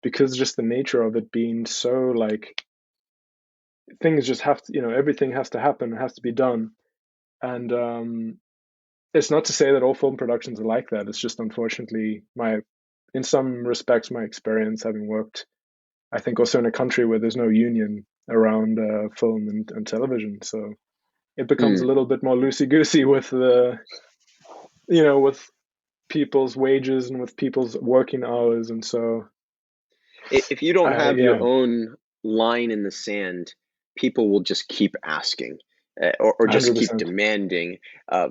because just the nature of it being so like things just have to, you know, everything has to happen, it has to be done, and it's not to say that all film productions are like that. It's just unfortunately my, in some respects, my experience having worked, I think also in a country where there's no union around film and television, so it becomes a mm. little bit more loosey goosey with the, you know, with people's wages and with people's working hours, and so If you don't I have your yeah, own line in the sand, people will just keep asking, or just keep 100%. demanding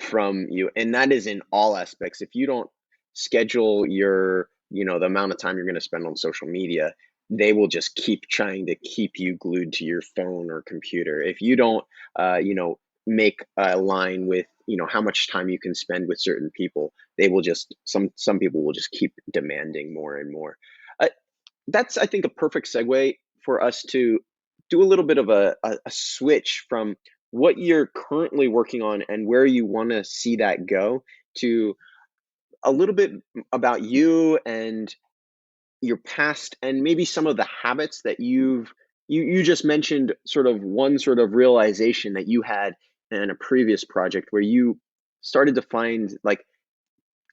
from you. And that is in all aspects. If you don't schedule your, the amount of time you're going to spend on social media, they will just keep trying to keep you glued to your phone or computer. If you don't, make a line with, how much time you can spend with certain people, they will just, some people will just keep demanding more and more. Uh, that's, I think, a perfect segue for us to do a little bit of a switch from what you're currently working on and where you want to see that go, to a little bit about you and your past, and maybe some of the habits that you just mentioned, sort of one sort of realization that you had in a previous project where you started to find, like,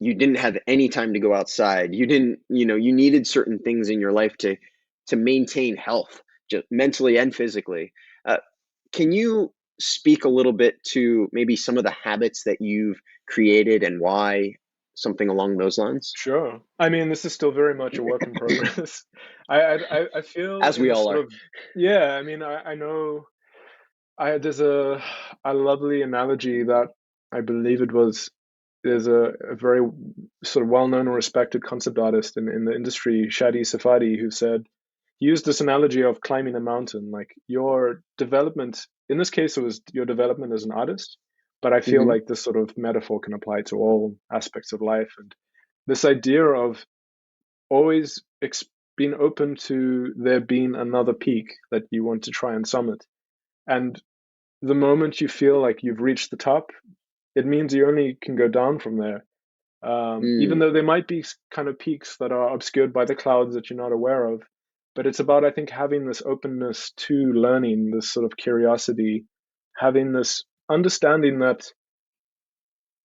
you didn't have any time to go outside. You didn't, you needed certain things in your life to maintain health, just mentally and physically. Uh, can you speak a little bit to maybe some of the habits that you've created and why, something along those lines? Sure. I mean, this is still very much a work in progress. I feel As in we the all sort are. of, yeah. I mean, I know there's a lovely analogy that I believe it was, there's a very sort of well known and respected concept artist in the industry, Shadi Safadi, who said, he used this analogy of climbing a mountain. Like your development, in this case, it was your development as an artist, but I feel Hmm. like this sort of metaphor can apply to all aspects of life. And this idea of always being open to there being another peak that you want to try and summit. And the moment you feel like you've reached the top, it means you only can go down from there. Even Mm, though there might be kind of peaks that are obscured by the clouds that you're not aware of. But it's about, I think, having this openness to learning, this sort of curiosity, having this understanding that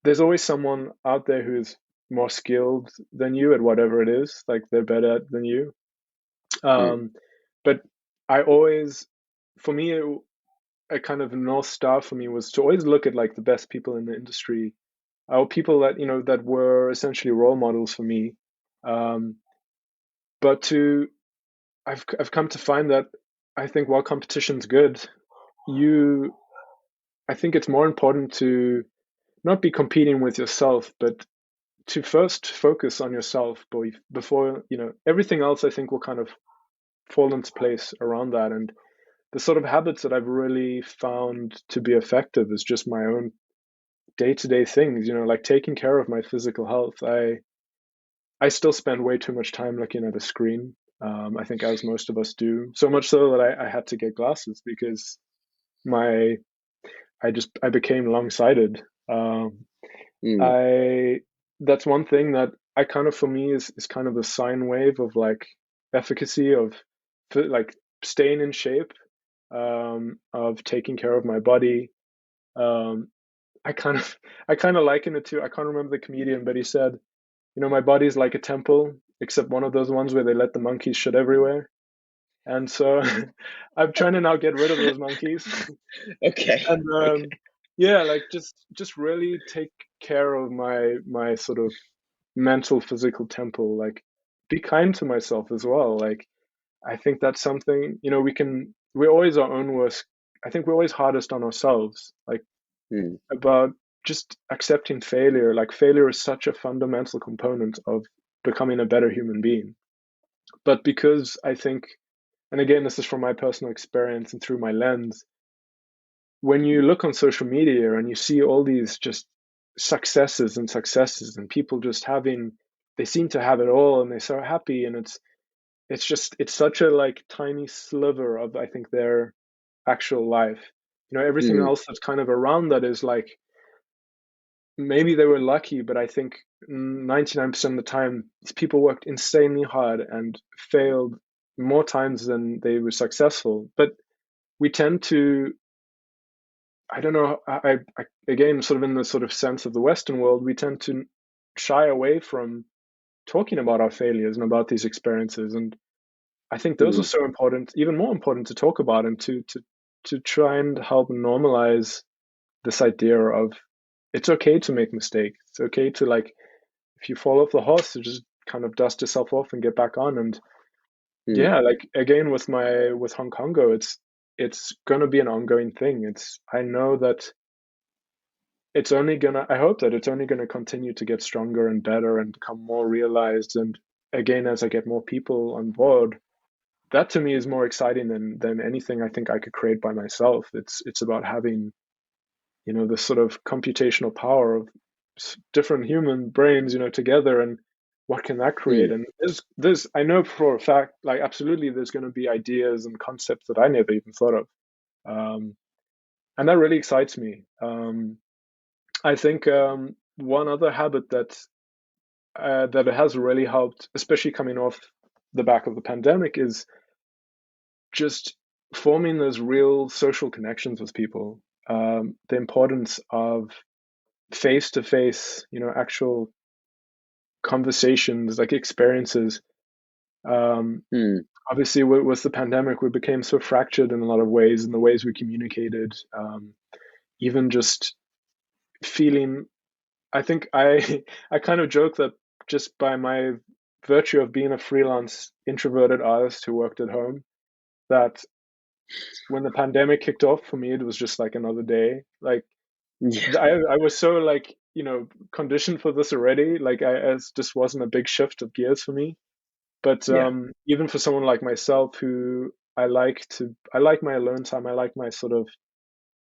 there's always someone out there who's more skilled than you at whatever it is, like they're better than you. mm, Um, but I always, for me, a kind of north star for me was to always look at like the best people in the industry, or people that, you know, that were essentially role models for me. Um, but to I've come to find that I think while competition's good, you I think it's more important to not be competing with yourself, but to first focus on yourself before, you know, everything else I think will kind of fall into place around that. And the sort of habits that I've really found to be effective is just my own day-to-day things, you know, like taking care of my physical health. I still spend way too much time looking at a screen. I think as most of us do, so much so that I had to get glasses because my I became long-sighted. mm, I That's one thing that I kind of, for me, is kind of a sine wave of like efficacy of like staying in shape, of taking care of my body. Um, I kind of I kind of liken it to, I can't remember the comedian, but he said, my body's like a temple, except one of those ones where they let the monkeys shit everywhere. And so I'm trying to now get rid of those monkeys. Okay. And Okay. yeah, like just really take care of my sort of mental physical temple, like be kind to myself as well. Like I think that's something, we're always our own worst. I think we're always hardest on ourselves, like Hmm. about just accepting failure. Like failure is such a fundamental component of becoming a better human being. But because I think, and again, this is from my personal experience and through my lens, when you look on social media and you see all these just successes and people just having, they seem to have it all and they're so happy, and it's such a like tiny sliver of, I think, their actual life. Everything Hmm. else that's kind of around that is like, maybe they were lucky, but I think 99% of the time these people worked insanely hard and failed more times than they were successful. But we tend to, I don't know, again, sort of in the sort of sense of the Western world, we tend to shy away from talking about our failures and about these experiences. And I think those are Hmm. so important, even more important to talk about, and to try and help normalize this idea of, it's okay to make mistakes. It's okay to, like, if you fall off the horse, to just kind of dust yourself off and get back on. And Hmm. yeah, like again with Hong Kongo, it's gonna be an ongoing thing. I know that I hope that it's only gonna continue to get stronger and better and become more realized. And again, as I get more people on board, that to me is more exciting than anything I think I could create by myself. It's about having, this sort of computational power of different human brains, together, and what can that create? Hmm. And there's I know for a fact, like absolutely, there's going to be ideas and concepts that I never even thought of, and that really excites me. I think one other habit that has really helped, especially coming off the back of the pandemic, is just forming those real social connections with people. The importance of face to face, actual conversations, like experiences. Um, Hmm. Obviously, with the pandemic, we became so fractured in a lot of ways, in the ways we communicated. Even just feeling, I think I kind of joke that just by my virtue of being a freelance introverted artist who worked at home, that when the pandemic kicked off for me, it was just like another day. Like Yeah. I was so like, conditioned for this already. Like it just wasn't a big shift of gears for me. But Yeah. even for someone like myself, who I like my alone time. I like my sort of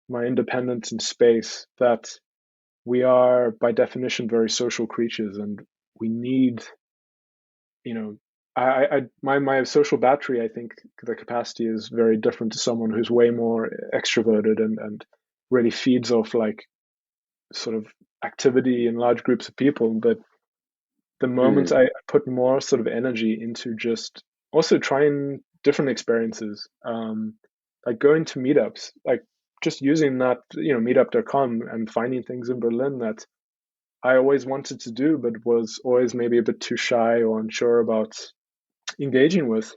my independence in space. That we are by definition very social creatures, and we need, you know, my social battery. I think the capacity is very different to someone who's way more extroverted and really feeds off like sort of activity in large groups of people. But the moment Hmm. I put more sort of energy into just also trying different experiences, like going to meetups, like just using that, meetup.com, and finding things in Berlin that I always wanted to do, but was always maybe a bit too shy or unsure about engaging with,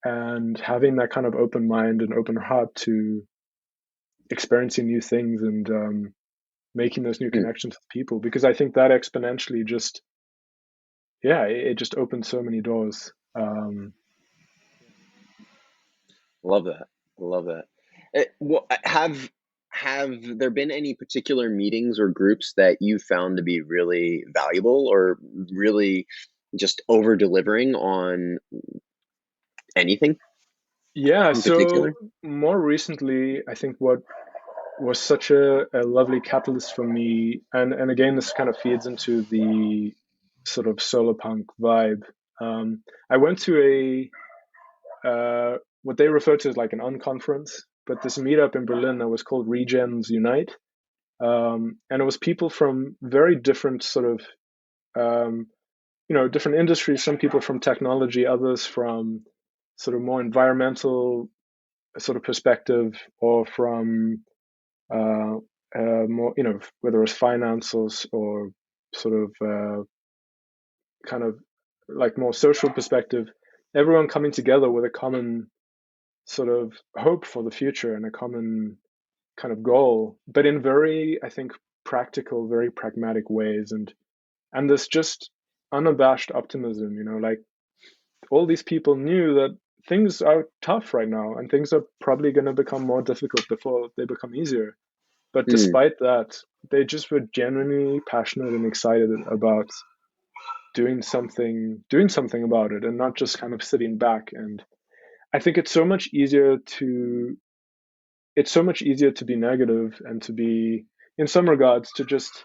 and having that kind of open mind and open heart to experiencing new things, and making those new Hmm. connections with people, because I think that exponentially just, yeah, it just opens so many doors. Love that. Love that. Have there been any particular meetings or groups that you found to be really valuable or really just over delivering on anything Yeah, in so particular? more recently, I think what was such a lovely catalyst for me, and again, this kind of feeds into the sort of solarpunk vibe. I went to what they refer to as like an unconference, but this meetup in Berlin that was called Regens Unite, and it was people from very different sort of um, different industries. Some people from technology, others from sort of more environmental sort of perspective, or from uh, more, whether it's finance or sort of kind of like more social perspective, everyone coming together with a common sort of hope for the future and a common kind of goal, but in very, I think, practical, very pragmatic ways, and this just unabashed optimism. Like all these people knew that things are tough right now, and things are probably going to become more difficult before they become easier. But Mm, despite that, they just were genuinely passionate and excited about doing something about it, and not just kind of sitting back. And I think it's so much easier to be negative and to be, in some regards, to just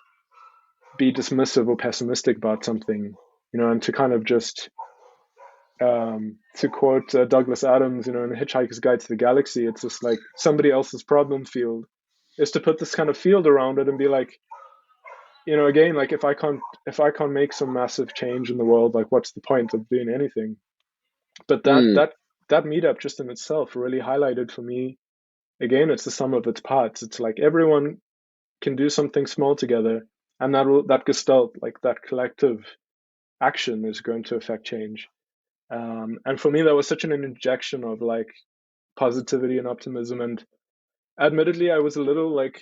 be dismissive or pessimistic about something, and to kind of just, to quote Douglas Adams, in A Hitchhiker's Guide to the Galaxy, it's just like somebody else's problem field, is to put this kind of field around it and be like, again, like if I can't make some massive change in the world, like what's the point of doing anything? But that mm, that that meetup just in itself really highlighted for me, again, it's the sum of its parts. It's like everyone can do something small together, and that gestalt, like that collective action, is going to affect change. And for me, that was such an injection of like positivity and optimism. And admittedly, I was a little like,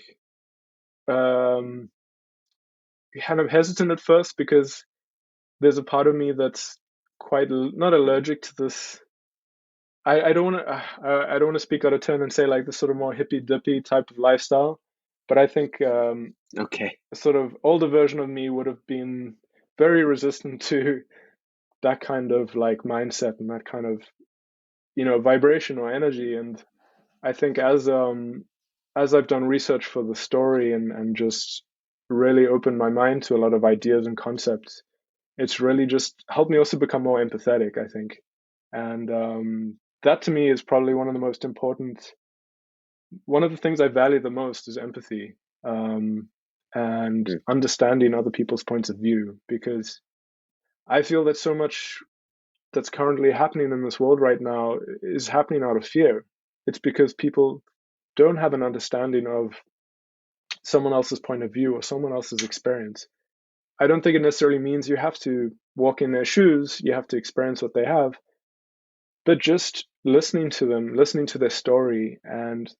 um, kind of hesitant at first, because there's a part of me that's quite not allergic to this. I don't want to I don't want to speak out of turn and say like this sort of more hippy dippy type of lifestyle, but I think, okay. a sort of older version of me would have been very resistant to that kind of like mindset and that kind of, vibration or energy. And I think as I've done research for the story, and just really opened my mind to a lot of ideas and concepts, it's really just helped me also become more empathetic, I think. And that to me is probably one of the things I value the most is empathy, and Mm, understanding other people's points of view, because I feel that so much that's currently happening in this world right now is happening out of fear. It's because people don't have an understanding of someone else's point of view or someone else's experience. I don't think it necessarily means you have to walk in their shoes, you have to experience what they have, but just listening to them, listening to their story, and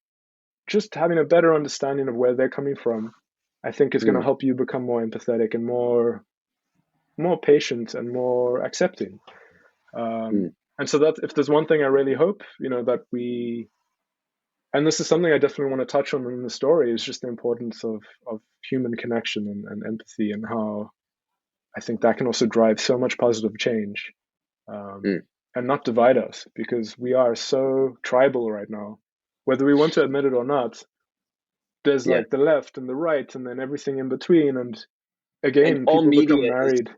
just having a better understanding of where they're coming from, I think is going to mm, help you become more empathetic and more patient and more accepting. mm. And so that, if there's one thing I really hope, that and this is something I definitely want to touch on in the story, is just the importance of human connection and empathy, and how I think that can also drive so much positive change, Mm. and not divide us, because we are so tribal right now, whether we want to admit it or not. There's Yeah. like the left and the right, and then everything in between, and And again, all people become media married.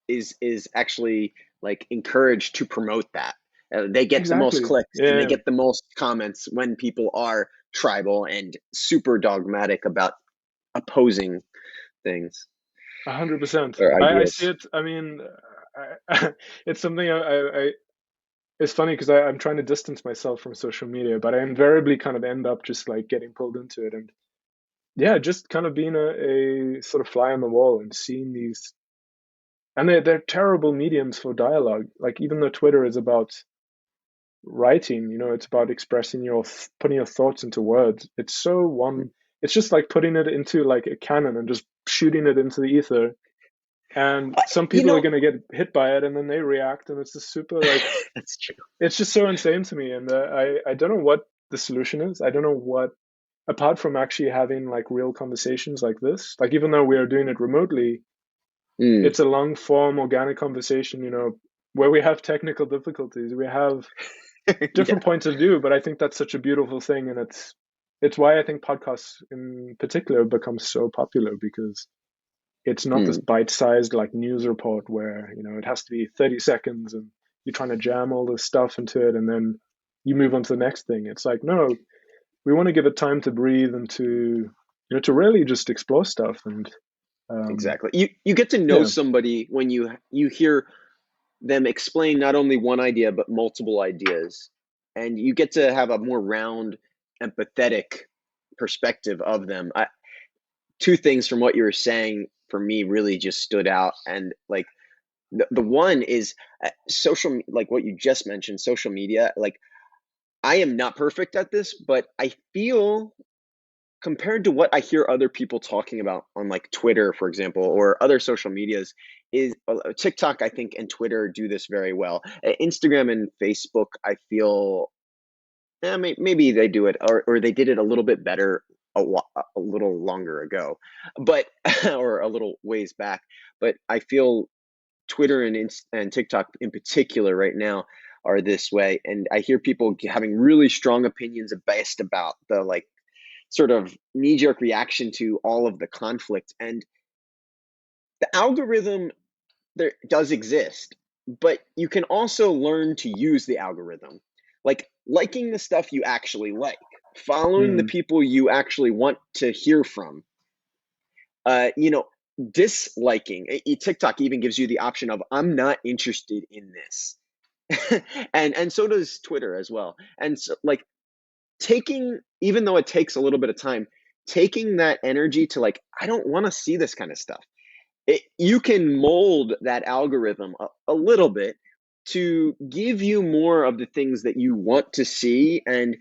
is actually like encouraged to promote that. They get the most Exactly. clicks and they Yeah. get the most comments when people are tribal and super dogmatic about opposing things 100%. or I see ideas. it. I mean, it's something it's funny, because I'm trying to distance myself from social media, but I invariably kind of end up just like getting pulled into it. And yeah, just kind of being a sort of fly on the wall and seeing these, and they're terrible mediums for dialogue. Like, even though Twitter is about writing, it's about expressing putting your thoughts into words. It's just like putting it into like a cannon and just shooting it into the ether. And I, some you people are know, going to get hit by it, and then they react, and it's just super like, that's true. it's just so insane to me. And I don't know what the solution is. I don't know what, apart from actually having like real conversations like this, like even though we are doing it remotely, Mm, it's a long form organic conversation, where we have technical difficulties, we have yeah. different points of view, but I think that's such a beautiful thing. And it's why I think podcasts in particular become so popular, because it's not this Mm, bite-sized like news report where, it has to be 30 seconds, and you're trying to jam all this stuff into it, and then you move on to the next thing. It's like, no, we want to give it time to breathe, and to really just explore stuff. And exactly. You get to know yeah, somebody when you hear them explain not only one idea but multiple ideas, and you get to have a more round, empathetic perspective of them. two things from what you were saying for me really just stood out. And like the one is like what you just mentioned, social media. Like I am not perfect at this, but I feel compared to what I hear other people talking about on like Twitter, for example, or other social medias, is TikTok, I think, and Twitter do this very well. Instagram and Facebook, I feel maybe they do it, or they did it a little bit better a little longer ago, but or a little ways back. But I feel Twitter and TikTok in particular right now are this way, and I hear people having really strong opinions based about the like sort of knee-jerk reaction to all of the conflict. And the algorithm there does exist, but you can also learn to use the algorithm, like liking the stuff you actually like, following the Mm, people you actually want to hear from. You know, disliking. TikTok even gives you the option of I'm not interested in this, and so does Twitter as well. And so, like taking, even though it takes a little bit of time, taking that energy to like I don't want to see this kind of stuff. You can mold that algorithm a little bit to give you more of the things that you want to see and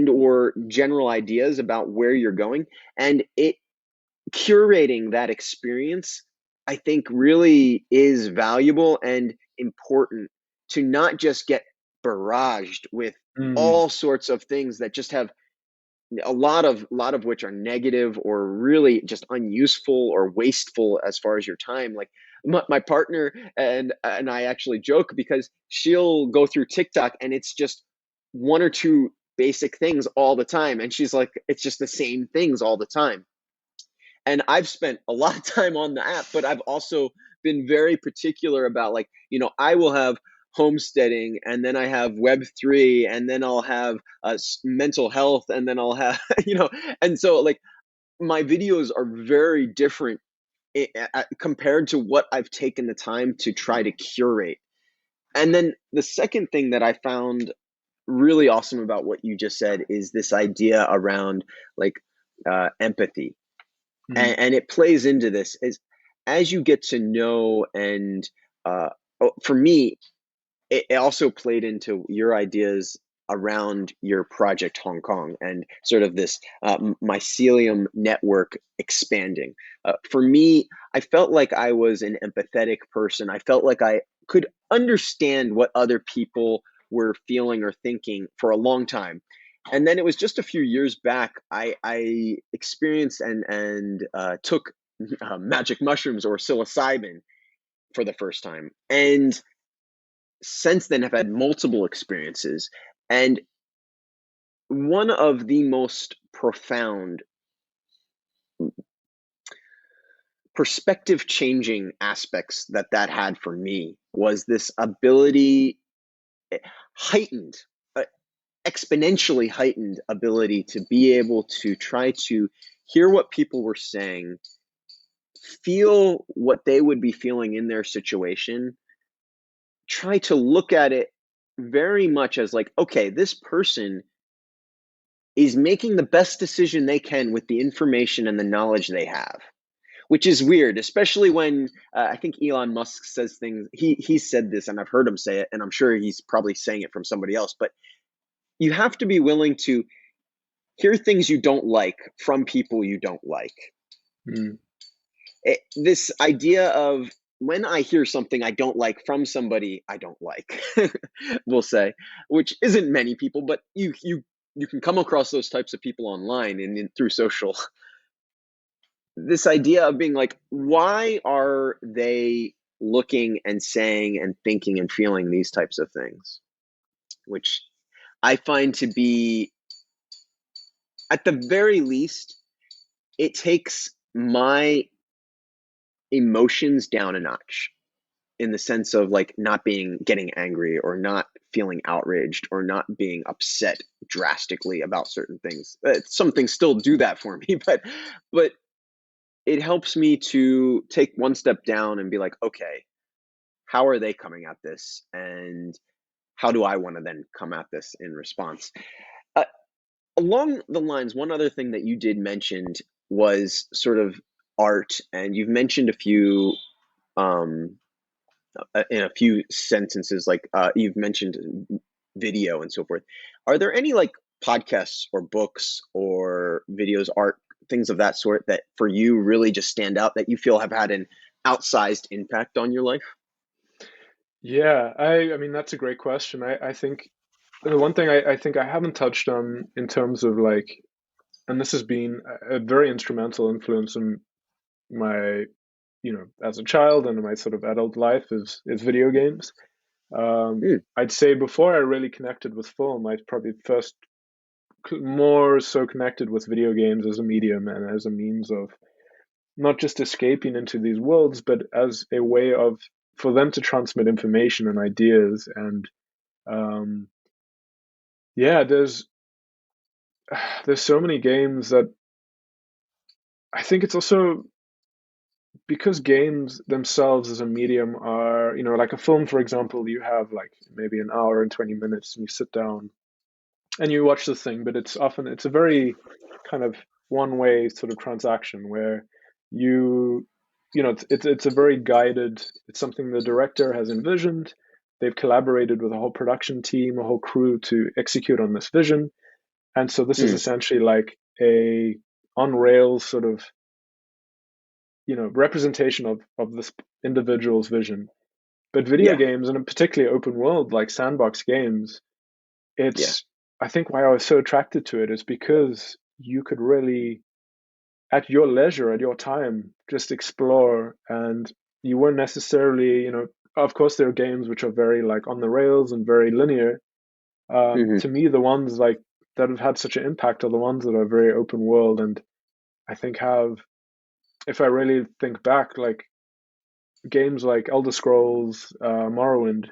or general ideas about where you're going, and it curating that experience, I think, really is valuable and important to not just get barraged with mm, all sorts of things that just have a lot of which are negative or really just unuseful or wasteful as far as your time. Like my partner and I actually joke because she'll go through TikTok and it's just one or two basic things all the time, and she's like it's just the same things all the time. And I've spent a lot of time on the app, but I've also been very particular about like, I will have homesteading, and then I have Web3, and then I'll have mental health, and then I'll have, and so like my videos are very different compared to what I've taken the time to try to curate. And then the second thing that I found really awesome about what you just said is this idea around like empathy, mm, and it plays into this is as you get to know and for me it also played into your ideas around your project Hong Kong and sort of this mycelium network expanding. For me, I felt like I was an empathetic person. I felt like I could understand what other people were feeling or thinking for a long time. And then it was just a few years back I experienced and took magic mushrooms or psilocybin for the first time, and since then have had multiple experiences. And one of the most profound perspective changing aspects that had for me was this ability, eh, heightened, uh, exponentially heightened ability to be able to try to hear what people were saying, feel what they would be feeling in their situation, try to look at it very much as like, okay, this person is making the best decision they can with the information and the knowledge they have, which is weird, especially when I think Elon Musk says things. He said this, and I've heard him say it, and I'm sure he's probably saying it from somebody else. But you have to be willing to hear things you don't like from people you don't like. mm. This idea of when I hear something I don't like from somebody I don't like, we'll say, which isn't many people, but you can come across those types of people online and through social. This idea of being like, why are they looking and saying and thinking and feeling these types of things? Which I find to be, at the very least, it takes my emotions down a notch in the sense of like not getting angry or not feeling outraged or not being upset drastically about certain things. Some things still do that for me, but it helps me to take one step down and be like, okay, how are they coming at this, and how do I want to then come at this in response? uh, Along the lines, one other thing that you did mentioned was sort of art, and you've mentioned a few um, in a few sentences, like you've mentioned video and so forth. Are there any like podcasts or books or videos, art, things of that sort that for you really just stand out that you feel have had an outsized impact on your life? Yeah, I mean that's a great question. I think the one thing I think I haven't touched on in terms of like, and this has been a very instrumental influence in my, as a child and in my sort of adult life is video games. Mm, I'd say before I really connected with film, I probably first more so connected with video games as a medium and as a means of not just escaping into these worlds, but as a way of for them to transmit information and ideas. And um, yeah, there's so many games that I think it's also because games themselves as a medium are, like a film, for example, you have like maybe an hour and 20 minutes and you sit down and you watch this thing, but it's a very kind of one way sort of transaction where you it's a very guided, it's something the director has envisioned. They've collaborated with a whole production team, a whole crew to execute on this vision. And so this is mm, essentially like a on rails sort of, representation of this individual's vision. But video yeah, games, and particularly open world like sandbox games, yeah. it's I think why I was so attracted to it is because you could really, at your leisure, at your time, just explore, and you weren't necessarily, of course, there are games which are very like on the rails and very linear. Hmm. To me, the ones like that have had such an impact are the ones that are very open world, and I think have, if I really think back, like games like Elder Scrolls, Morrowind,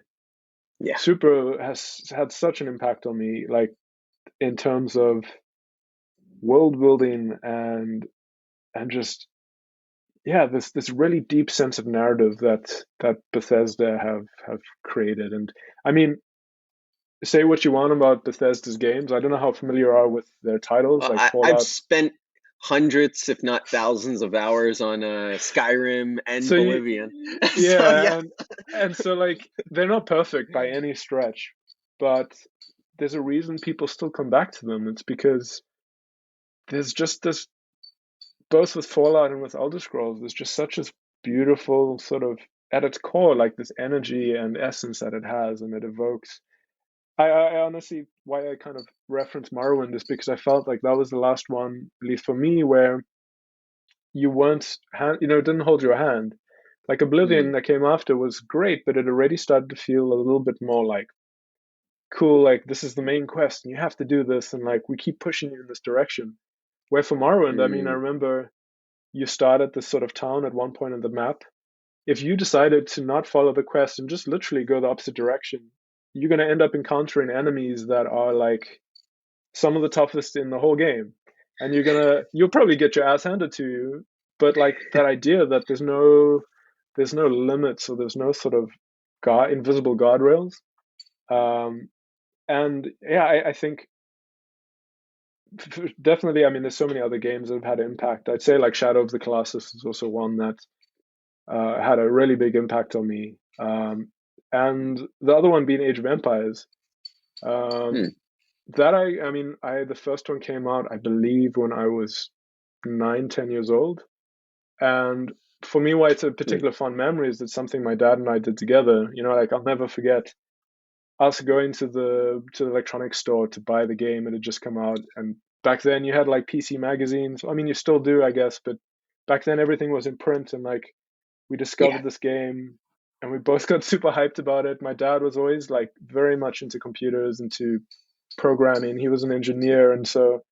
Yeah. super has had such an impact on me, like in terms of world building and just yeah, this really deep sense of narrative that Bethesda have created. And I mean, say what you want about Bethesda's games. I don't know how familiar you are with their titles Well, like I've Fallout. spent hundreds, if not thousands, of hours on Skyrim and So you, Bolivian. So yeah. yeah, and so like they're not perfect by any stretch, but there's a reason people still come back to them. It's because there's just this, both with Fallout and with Elder Scrolls, there's just such a beautiful sort of at its core, like this energy and essence that it has and it evokes. I honestly, why I kind of reference Morrowind is because I felt like that was the last one, at least for me, where you weren't, didn't hold your hand. Like Oblivion Mm, that came after was great, but it already started to feel a little bit more like cool, like this is the main quest and you have to do this, and like we keep pushing you in this direction. Where for Morrowind, I mean, I mm, remember you start at this sort of town at one point in the map. If you decided to not follow the quest and just literally go the opposite direction, you're going to end up encountering enemies that are like some of the toughest in the whole game. And you'll probably get your ass handed to you. But like that idea that there's no limits, or there's no sort of invisible guardrails. Um, and yeah, I think definitely, I mean, there's so many other games that have had impact. I'd say like Shadow of the Colossus is also one that had a really big impact on me. And the other one being Age of Empires. mm, Um, that I mean, the first one came out, I believe, when I was 9, 10 years old. And for me, why it's a mm. particular fond memory is it's something my dad and I did together. Like I'll never forget us going to the electronics store to buy the game. It had just come out, and back then you had like PC magazines. I mean, you still do, I guess, but back then everything was in print, and like we Yeah. discovered this game and we both got super hyped about it. My dad was always like very much into computers, into programming. He was an engineer, and so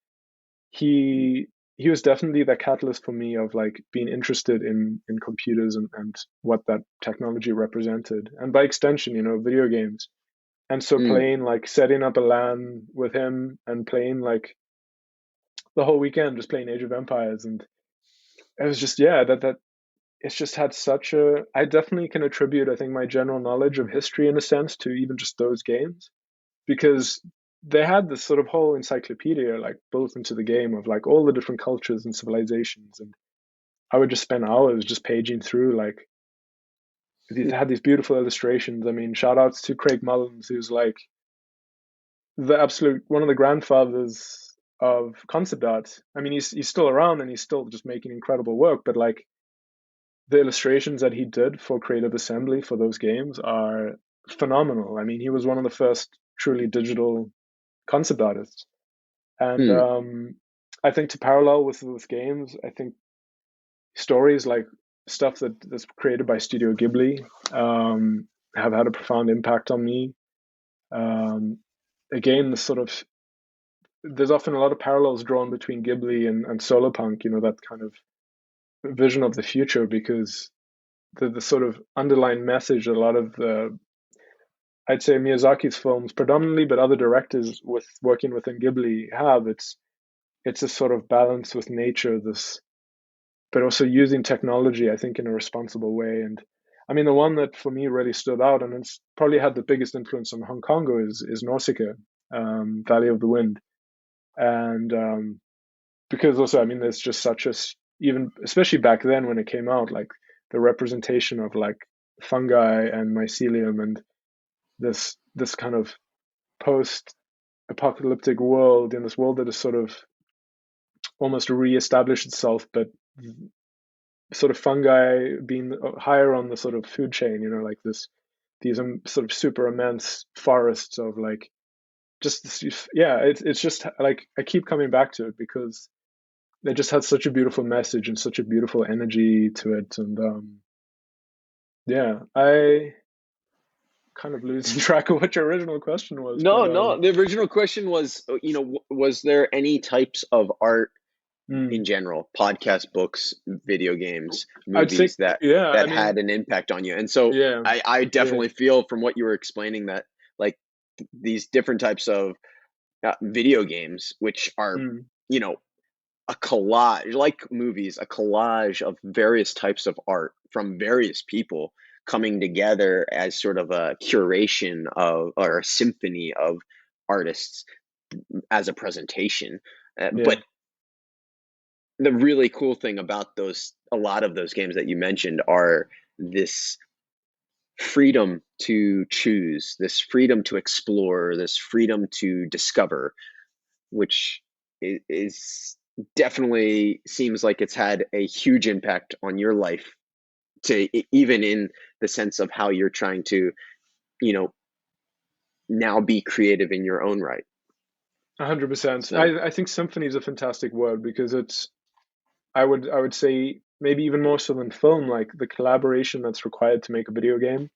he he was definitely that catalyst for me of like being interested in computers and what that technology represented, and by extension, video games. And so Mm. playing, like setting up a LAN with him and playing like the whole weekend, just playing Age of Empires, and it was just, yeah, that it's just had such a, I definitely can attribute, I think, my general knowledge of history in a sense to even just those games, because they had this sort of whole encyclopedia like built into the game of like all the different cultures and civilizations, and I would just spend hours just paging through like these had these beautiful illustrations. I mean, shout outs to Craig Mullins, who's like the absolute one of the grandfathers of concept art. I mean, he's still around and he's still just making incredible work, but like the illustrations that he did for Creative Assembly for those games are phenomenal. I mean, he was one of the first truly digital concept artists. And Hmm. I think to parallel with games, I think stories like stuff that's created by Studio Ghibli have had a profound impact on me. Um, Again, the sort of there's often a lot of parallels drawn between Ghibli and Solarpunk, that kind of vision of the future, because the sort of underlying message a lot of the I'd say Miyazaki's films predominantly, but other directors with working within Ghibli have it's a sort of balance with nature, this but also using technology, I think, in a responsible way. And I mean, the one that for me really stood out, and it's probably had the biggest influence on Hong Kong, is Nausicaa, Valley of the Wind, and because also, I mean, there's just such a even especially back then when it came out, like the representation of like fungi and mycelium and this kind of post apocalyptic world in this world that is sort of almost re-established itself, but sort of fungi being higher on the sort of food chain, like these sort of super immense forests of like just this, yeah, it's just like I keep coming back to it because it just had such a beautiful message and such a beautiful energy to it. And yeah, I kind of losing track of what your original question was, but No, no. The original question was, was there any types of art mm, in general, podcasts, books, video games, I'd say, movies that yeah, I that mean, had an impact on you? And so yeah, I yeah, definitely feel from what you were explaining that like these different types of video games, which are, mm, you know, a collage, like movies, a collage of various types of art from various people coming together as sort of a curation of or a symphony of artists as a presentation. yeah, But the really cool thing about a lot of those games that you mentioned are this freedom to choose, this freedom to explore, this freedom to discover, which is definitely seems like it's had a huge impact on your life to even in the sense of how you're trying to, you know, now be creative in your own right. 100%. So, I think symphony is a fantastic word because I would say maybe even more so than film, like the collaboration that's required to make a video game.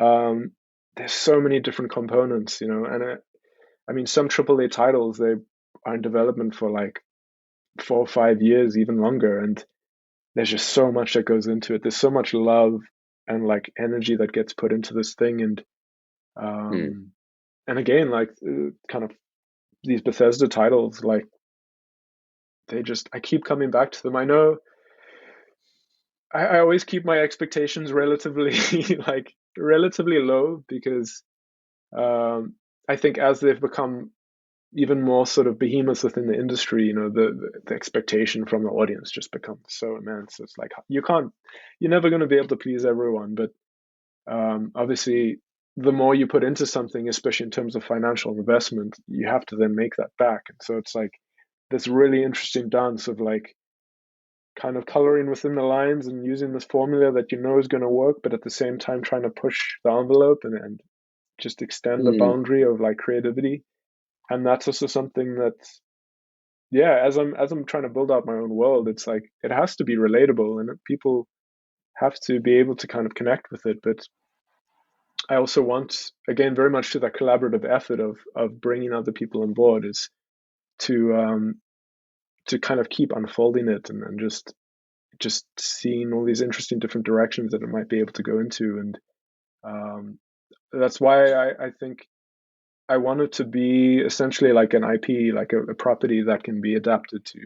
Um, there's so many different components, and I mean, some AAA titles they are in development for like 4 or 5 years, even longer, and there's just so much that goes into it. There's so much love and like energy that gets put into this thing, mm, um, and again, like kind of these Bethesda titles, like I keep coming back to them. I know I always keep my expectations relatively like relatively low because um, I think as they've become even more sort of behemoths within the industry, the expectation from the audience just becomes so immense. It's like you're never going to be able to please everyone, but obviously, the more you put into something, especially in terms of financial investment, you have to then make that back. And so it's like this really interesting dance of like kind of coloring within the lines and using this formula that you know is going to work, but at the same time trying to push the envelope and just extend the mm, boundary of like creativity. And that's also something that, yeah, as I'm trying to build out my own world, it's like it has to be relatable and people have to be able to kind of connect with it. But I also want, again, very much to that collaborative effort of bringing other people on board is to to kind of keep unfolding it and just seeing all these interesting different directions that it might be able to go into. And um, that's why I think I want it to be essentially like an IP, like a property that can be adapted to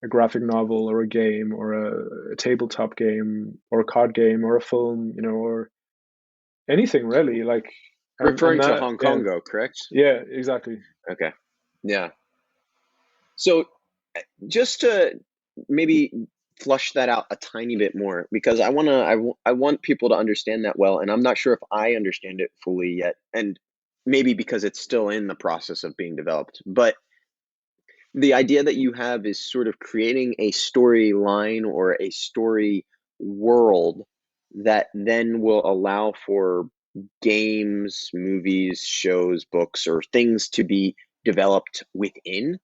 a graphic novel or a game or a tabletop game or a card game or a film, or anything really. Like and Referring to that, Hong yeah, Kongo, correct? yeah, exactly. Okay. Yeah. So just to maybe flush that out a tiny bit more, because I want people to understand that well, and I'm not sure if I understand it fully yet, and maybe because it's still in the process of being developed. But the idea that you have is sort of creating a storyline or a story world that then will allow for games, movies, shows, books, or things to be developed within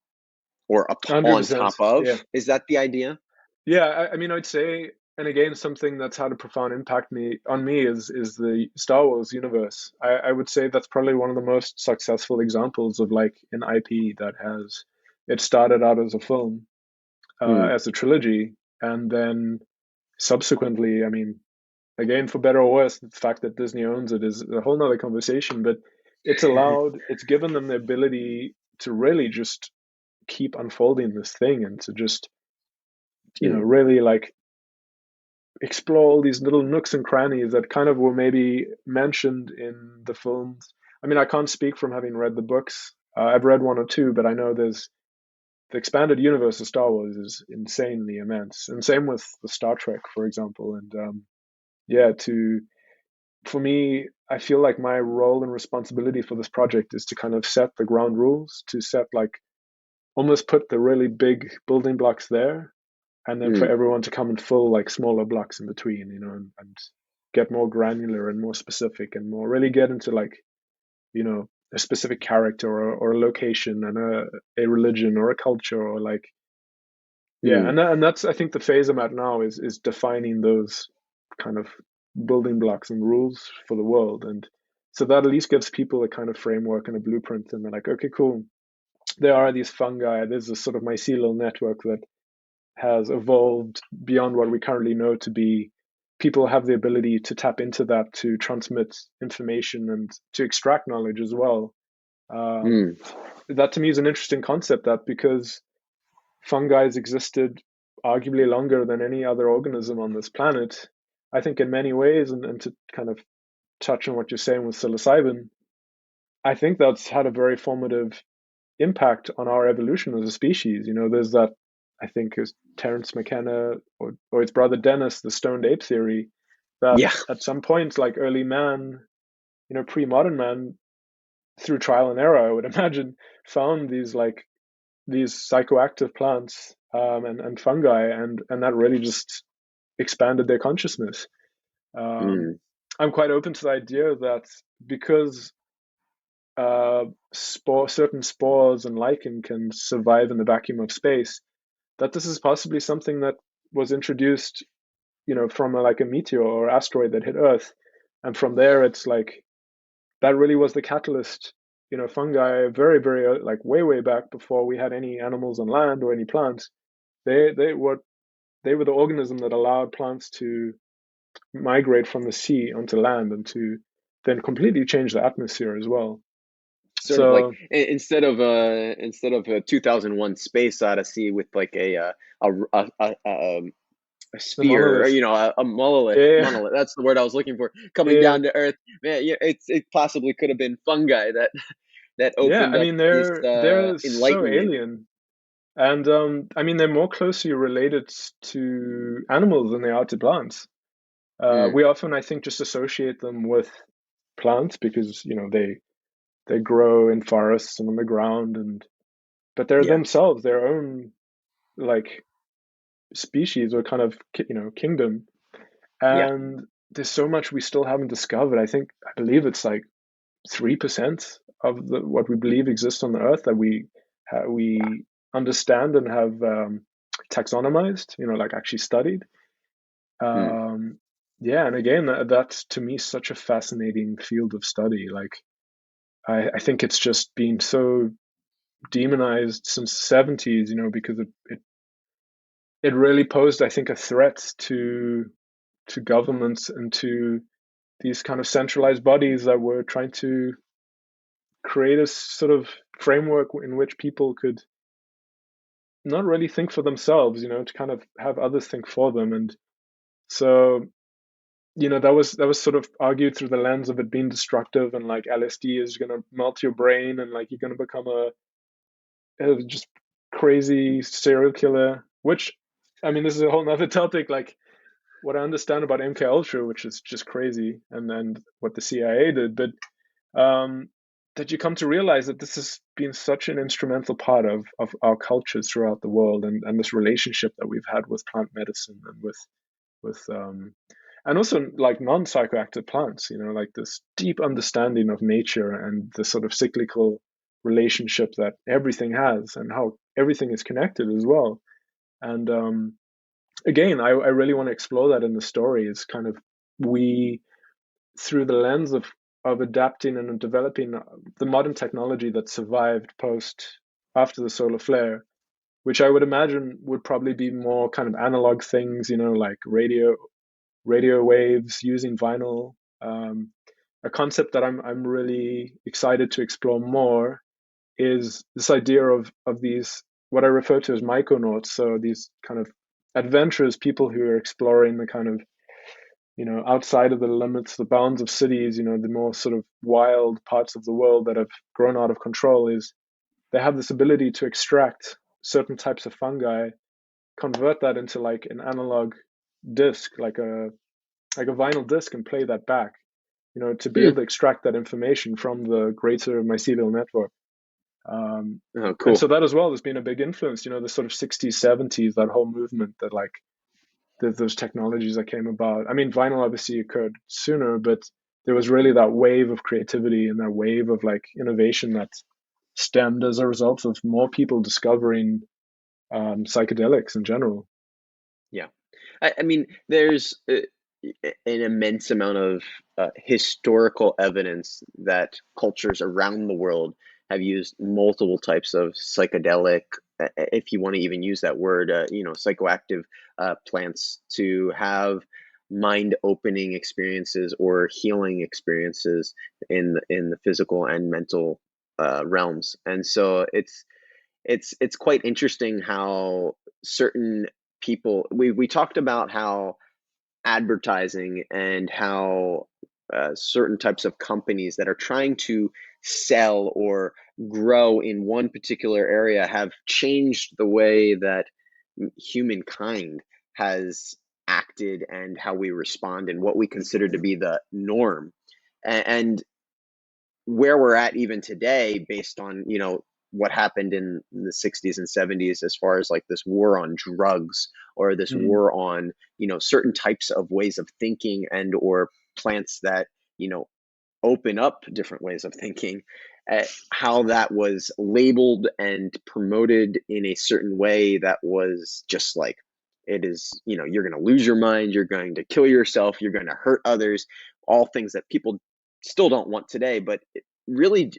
or on top 100%. of. Yeah. Is that the idea? Yeah, I mean, I'd say, and again, something that's had a profound impact on me is the Star Wars universe. I would say that's probably one of the most successful examples of like an IP that has it started out as a film, Mm. as a trilogy, and then subsequently, I mean, again, for better or worse, the fact that Disney owns it is a whole nother conversation. But it's given them the ability to really just keep unfolding this thing and to just Mm. really like explore all these little nooks and crannies that kind of were maybe mentioned in the films. I mean, I can't speak from having read the books. I've read one or two, but I know there's the expanded universe of Star Wars is insanely immense, and same with the Star Trek, for example. And yeah, to for me, I feel like my role and responsibility for this project is to kind of set the ground rules, to set like almost put the really big building blocks there, and then for Mm. everyone to come and fill like smaller blocks in between, and get more granular and more specific and more really get into like, a specific character or a location and a religion or a culture or like, yeah, Mm. and that's I think the phase I'm at now is defining those kind of building blocks and rules for the world. And so that at least gives people a kind of framework and a blueprint, and they're like, okay, cool, there are these fungi, there's this sort of mycelial network that has evolved beyond what we currently know to be. People have the ability to tap into that to transmit information and to extract knowledge as well. um, Mm. that to me is an interesting concept, that because fungi has existed arguably longer than any other organism on this planet, I think in many ways, and to kind of touch on what you're saying with psilocybin, I think that's had a very formative impact on our evolution as a species. There's that, I think is Terence McKenna or his brother Dennis, the stoned ape theory, that Yeah. at some point, like early man, pre-modern man, through trial and error, I would imagine, found these psychoactive plants, and fungi, and that really just expanded their consciousness. Um, Mm. I'm quite open to the idea that because certain spores and lichen can survive in the vacuum of space, that this is possibly something that was introduced, from like a meteor or asteroid that hit Earth, and from there it's like that really was the catalyst. Fungi very very like way back before we had any animals on land or any plants. They were the organism that allowed plants to migrate from the sea onto land and to then completely change the atmosphere as well. Sort of like So instead of a 2001 Space Odyssey with like a the sphere, or monolith, a monolith. yeah, Monolith. That's the word I was looking for. Coming yeah, down to Earth, man. Yeah, it possibly could have been fungi that yeah. opened I up mean, this they're so enlightenment. alien, and I mean, they're more closely related to animals than they are to plants. Mm. We often, I think, just associate them with plants because they grow in forests and on the ground, and but they're Yeah. themselves their own like species or kind of kingdom. Yeah. And there's so much we still haven't discovered. I believe it's like 3% of what we believe exists on the Earth that we understand and have taxonomized. Like actually studied. Mm. Um, yeah, and again, that's to me such a fascinating field of study. Like I think it's just been so demonized since the 70s, because it really posed, I think, a threat to governments and to these kind of centralized bodies that were trying to create a sort of framework in which people could not really think for themselves, to kind of have others think for them. And so that was sort of argued through the lens of it being destructive, and like LSD is going to melt your brain, and like you're going to become a just crazy serial killer. Which, I mean, this is a whole nother topic. Like what I understand about MK Ultra, which is just crazy, and then what the CIA did, but um, that you come to realize that this has been such an instrumental part of our cultures throughout the world, and this relationship that we've had with plant medicine and with and also like non-psychoactive plants, like this deep understanding of nature and the sort of cyclical relationship that everything has and how everything is connected as well. And again, I really want to explore that in the story. It's kind of we through the lens of adapting and developing the modern technology that survived post after the solar flare, which I would imagine would probably be more kind of analog things, like radio waves using vinyl. A concept that I'm really excited to explore more is this idea of these what I refer to as myconauts. So these kind of adventurous people who are exploring the kind of outside of the limits, the bounds of cities, the more sort of wild parts of the world that have grown out of control. Is they have this ability to extract certain types of fungi, convert that into like an analog disc, like a vinyl disc, and play that back, to be Hmm. able to extract that information from the greater mycelial network. Oh, And cool. so that as well has been a big influence, the sort of 60s, 70s, that whole movement that like those technologies that came about. I mean, vinyl obviously occurred sooner, but there was really that wave of creativity and that wave of like innovation that stemmed as a result of more people discovering psychedelics in general. Yeah. I mean, there's an immense amount of historical evidence that cultures around the world have used multiple types of psychedelic, if you want to even use that word, psychoactive plants to have mind-opening experiences or healing experiences in the physical and mental realms. And so it's quite interesting how certain people we talked about how advertising and how certain types of companies that are trying to sell or grow in one particular area have changed the way that humankind has acted and how we respond and what we consider to be the norm. And where we're at even today based on what happened in the 60s and 70s as far as like this war on drugs or this Mm. war on certain types of ways of thinking and or plants that open up different ways of thinking, how that was labeled and promoted in a certain way that was just like it is, you're going to lose your mind, you're going to kill yourself, you're going to hurt others, all things that people still don't want today. But it really,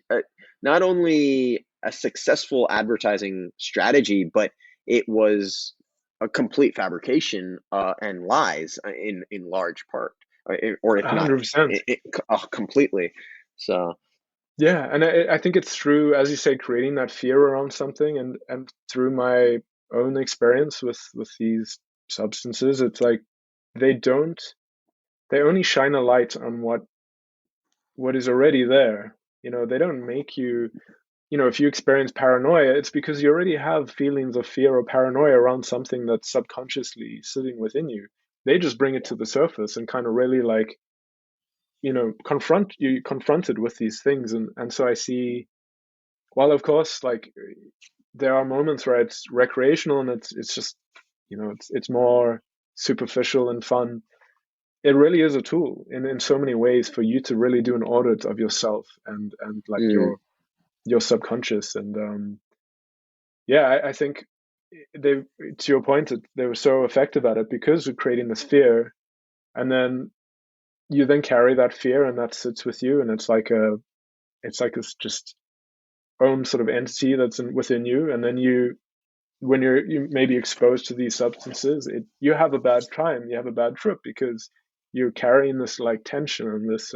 not only a successful advertising strategy, but it was a complete fabrication and lies in large part, or if not 100%. completely. So Yeah, and I think it's through, as you say, creating that fear around something, and through my own experience with these substances, it's like they don't they only shine a light on what is already there. They don't make you, if you experience paranoia, it's because you already have feelings of fear or paranoia around something that's subconsciously sitting within you. They just bring it to the surface and kind of really like, confronted with these things. And so I see, while of course, like there are moments where it's recreational and it's just, it's more superficial and fun. It really is a tool in so many ways for you to really do an audit of yourself and like mm, your subconscious. And yeah, I think they, to your point, that they were so effective at it because of creating this fear, and then you then carry that fear and that sits with you, and it's like this just own sort of entity that's within you. And then when you may be exposed to these substances, you have a bad time, you have a bad trip because you're carrying this like tension and this.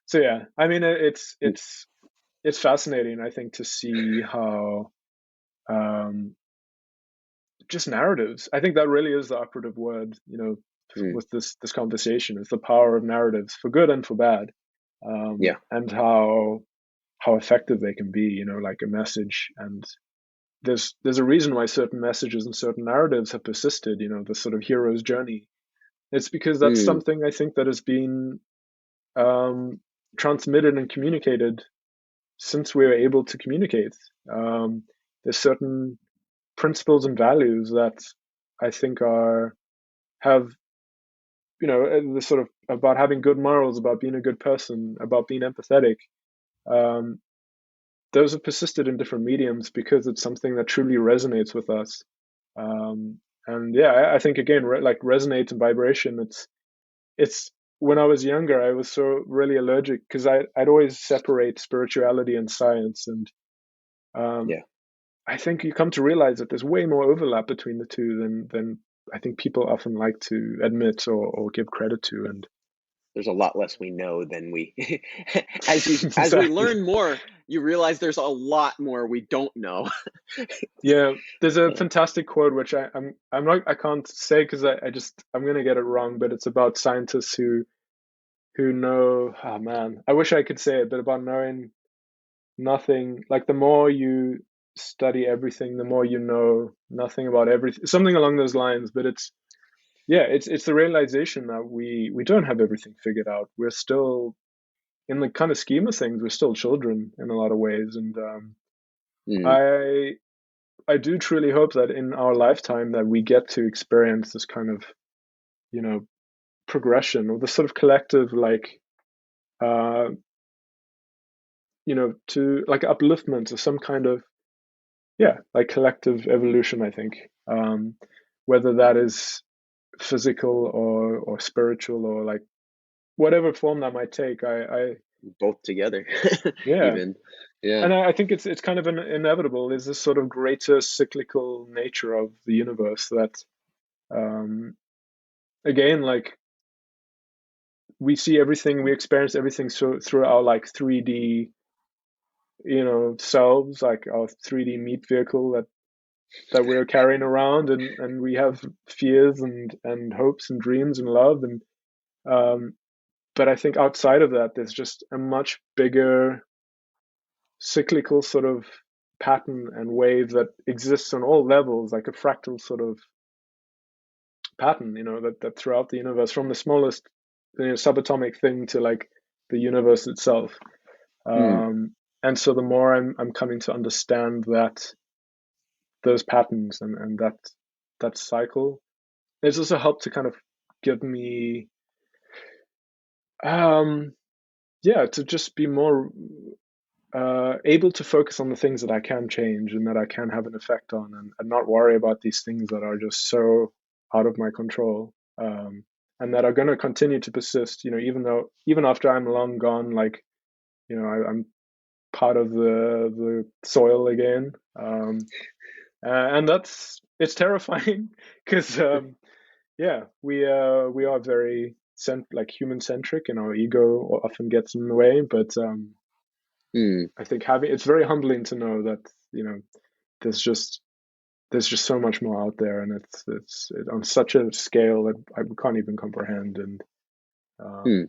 So yeah, I mean, it's fascinating, I think, to see how um, just narratives. I think that really is the operative word. Mm. with this conversation is the power of narratives for good and for bad, Yeah. and how effective they can be. Like a message, and there's a reason why certain messages and certain narratives have persisted. The sort of hero's journey. It's because that's Mm. something I think that has been um, transmitted and communicated since we were able to communicate. There's certain principles and values that I think have the sort of about having good morals, about being a good person, about being empathetic. Um, those have persisted in different mediums because it's something that truly resonates with us. Um, and yeah, I think again, like resonate and vibration. It's when I was younger, I was so really allergic because I'd always separate spirituality and science, and um, Yeah. I think you come to realize that there's way more overlap between the two than I think people often like to admit or give credit to. And There's a lot less we know than we as we exactly, learn more, you realize there's a lot more we don't know. yeah. There's a fantastic quote which I'm not I can't say because I'm gonna get it wrong, but it's about scientists who know. Oh man, I wish I could say it, but about knowing nothing. Like the more you study everything, the more you know nothing about everything. Something along those lines. But it's the realization that we don't have everything figured out. We're still in the kind of scheme of things, we're still children in a lot of ways. And Mm. I I do truly hope that in our lifetime that we get to experience this kind of you know progression or the sort of collective like uh to like upliftment or some kind of like collective evolution. I think whether that is physical or spiritual or like whatever form that might take. I Both together. Yeah, Even. Yeah. and I think it's kind of inevitable. There's this sort of greater cyclical nature of the universe that um, again, like we see everything, we experience everything through our like 3D selves, like our 3D meat vehicle that we're carrying around, and we have fears and hopes and dreams and love, and um, but I think outside of that, there's just a much bigger cyclical sort of pattern and wave that exists on all levels, like a fractal sort of pattern, that throughout the universe, from the smallest subatomic thing to like the universe itself. Mm. And so the more I'm coming to understand that those patterns and that cycle, it's also helped to kind of give me um to just be more able to focus on the things that I can change and that I can have an effect on, and not worry about these things that are just so out of my control, and that are going to continue to persist. Even after I'm long gone, like I'm part of the soil again, and it's terrifying because we are very like human centric, and our ego often gets in the way, but Mm. I think having it's very humbling to know that there's just so much more out there, and it's on such a scale that I can't even comprehend. And Mm.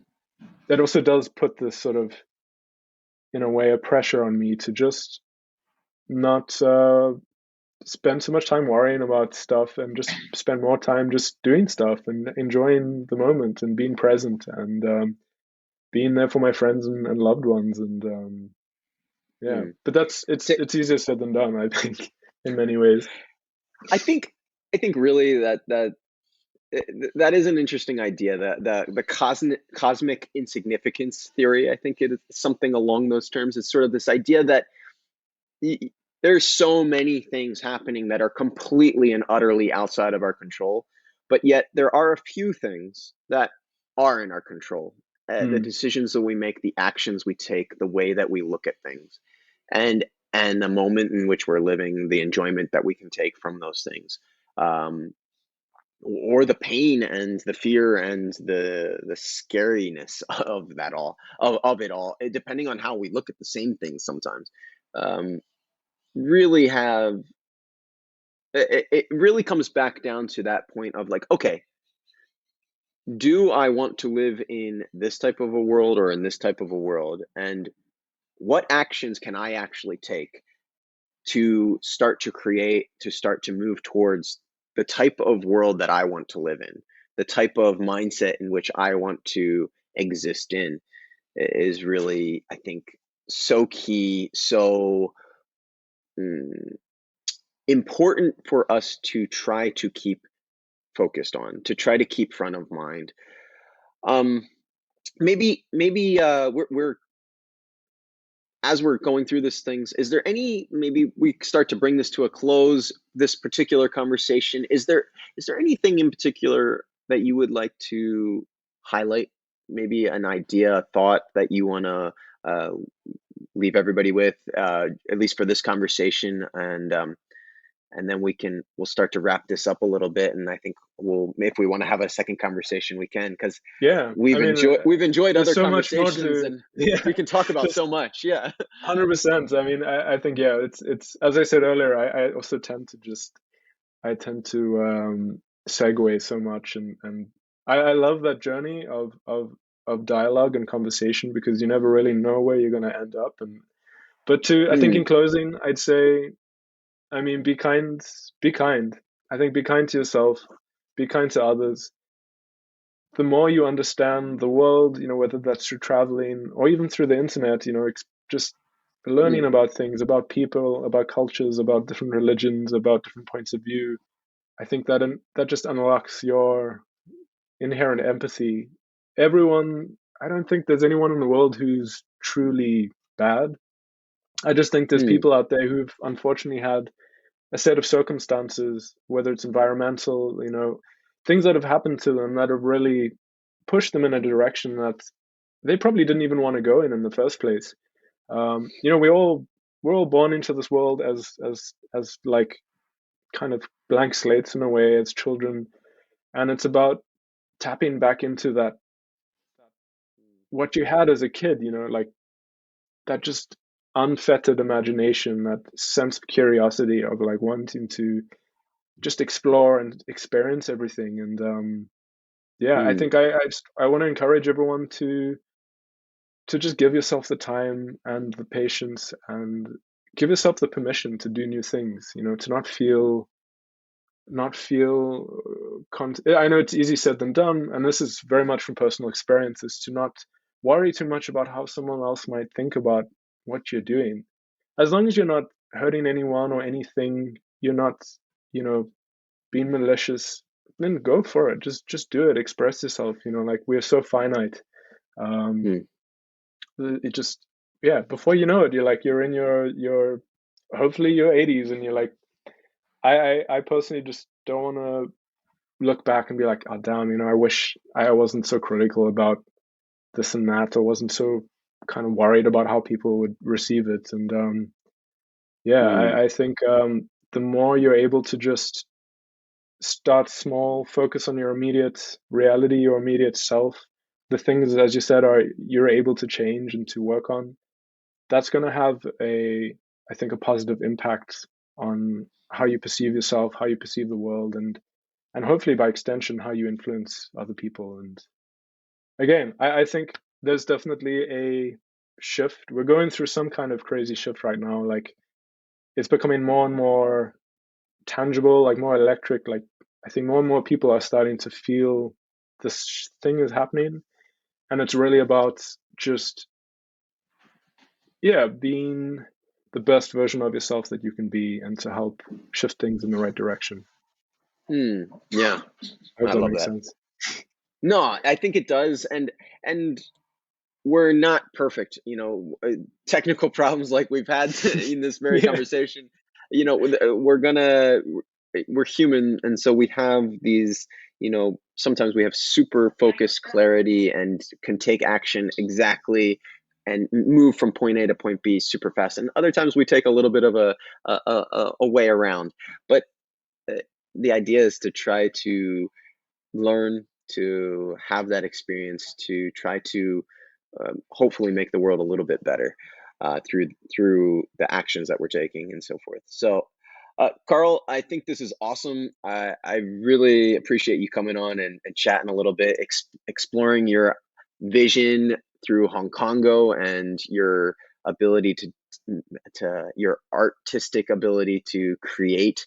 that also does put this sort of, in a way, a pressure on me to just not spend so much time worrying about stuff and just spend more time just doing stuff and enjoying the moment and being present and being there for my friends and loved ones. And yeah, Mm. but it's easier said than done, I think, in many ways. I think I think really that is an interesting idea. The cosmic insignificance theory. I think it is something along those terms. It's sort of this idea that y- there's so many things happening that are completely and utterly outside of our control, but yet there are a few things that are in our control. The Mm, decisions that we make, the actions we take, the way that we look at things, and and the moment in which we're living, the enjoyment that we can take from those things. Um, or the pain and the fear and the scariness of that all of it all, depending on how we look at the same things sometimes, um, really have it really comes back down to that point of like, okay, do I want to live in this type of a world or in this type of a world? And what actions can I actually take to start to create, to start to move towards the type of world that I want to live in, the type of mindset in which I want to exist in is really, I think, so key, so mm, important for us to try to keep focused on, to try to keep front of mind. Um, maybe we're as we're going through these things, is there any, maybe we start to bring this to a close, this particular conversation, is there anything in particular that you would like to highlight? Maybe an idea, a thought that you want to uh, leave everybody with, at least for this conversation, and then we'll start to wrap this up a little bit. And I think if we want to have a second conversation, we can, because Yeah, I mean, we've enjoyed there's other so much more conversations, to, and yeah, we can talk about just so much. Yeah. 100%. I mean, I think, yeah, it's as I said earlier, I also I tend to segue so much, and I love that journey of dialogue and conversation, because you never really know where you're going to end up. And but to, I think in Mm, closing, I'd say, I mean, be kind, be kind. I think be kind to yourself, be kind to others. The more you understand the world, whether that's through traveling or even through the internet, just learning mm, about things, about people, about cultures, about different religions, about different points of view. I think that just unlocks your inherent empathy. Everyone, I don't think there's anyone in the world who's truly bad. I just think there's mm, people out there who've unfortunately had a set of circumstances, whether it's environmental, things that have happened to them that have really pushed them in a direction that they probably didn't even want to go in the first place. We're all born into this world as like kind of blank slates in a way, as children, and it's about tapping back into that what you had as a kid, like that just unfettered imagination, that sense of curiosity of like wanting to just explore and experience everything. And yeah, I mm, think I want to encourage everyone to just give yourself the time and the patience, and give yourself the permission to do new things, to not feel I know it's easy said than done, and this is very much from personal experience, is to not worry too much about how someone else might think about what you're doing. As long as you're not hurting anyone or anything, you're not, you know, being malicious, then go for it. Just do it. Express yourself. Like, we're so finite. Um, mm, it just, yeah. Before you know it, you're in your hopefully your 80s, and you're like, I personally just don't want to look back and be like, oh damn, I wish I wasn't so critical about this and that, or wasn't so kind of worried about how people would receive it. And yeah, mm, I think the more you're able to just start small, focus on your immediate reality, your immediate self, the things, as you said, are you're able to change and to work on, that's going to have I think, a positive impact on how you perceive yourself, how you perceive the world, and hopefully by extension, how you influence other people. And again, I think there's definitely a shift. We're going through some kind of crazy shift right now. Like, it's becoming more and more tangible, like more electric. Like, I think more and more people are starting to feel this thing is happening, and it's really about just, yeah, being the best version of yourself that you can be, and to help shift things in the right direction. mm. Yeah, I hope I that love makes that. sense. No, I think it does, and we're not perfect. Technical problems like we've had in this very Yeah, conversation. We're human, and so we have these. Sometimes we have super focused clarity and can take action exactly and move from point A to point B super fast. And other times we take a little bit of a way around. But uh, the idea is to try to learn, to have that experience, to try to hopefully make the world a little bit better through the actions that we're taking and so forth. So Karl, I think this is awesome. I really appreciate you coming on and chatting a little bit, exploring your vision through Hong Kongo and your ability to your artistic ability to create.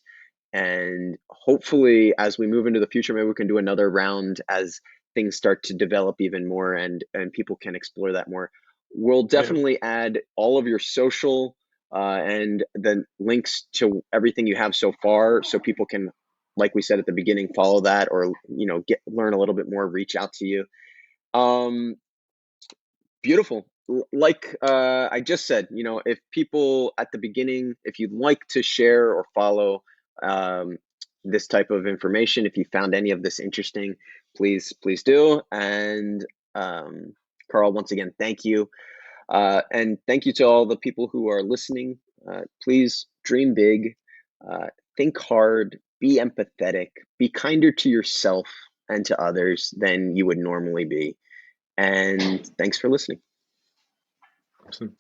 And hopefully, as we move into the future, maybe we can do another round as things start to develop even more and people can explore that more. We'll Yeah, definitely add all of your social and the links to everything you have so far so people can, like we said at the beginning, follow that or get learn a little bit more, reach out to you. Um, Beautiful. Like I just said, if people at the beginning, if you'd like to share or follow um, this type of information, if you found any of this interesting, please do. And Karl, once again, thank you. And thank you to all the people who are listening. Please dream big, uh, think hard, be empathetic, be kinder to yourself and to others than you would normally be. And thanks for listening. awesome.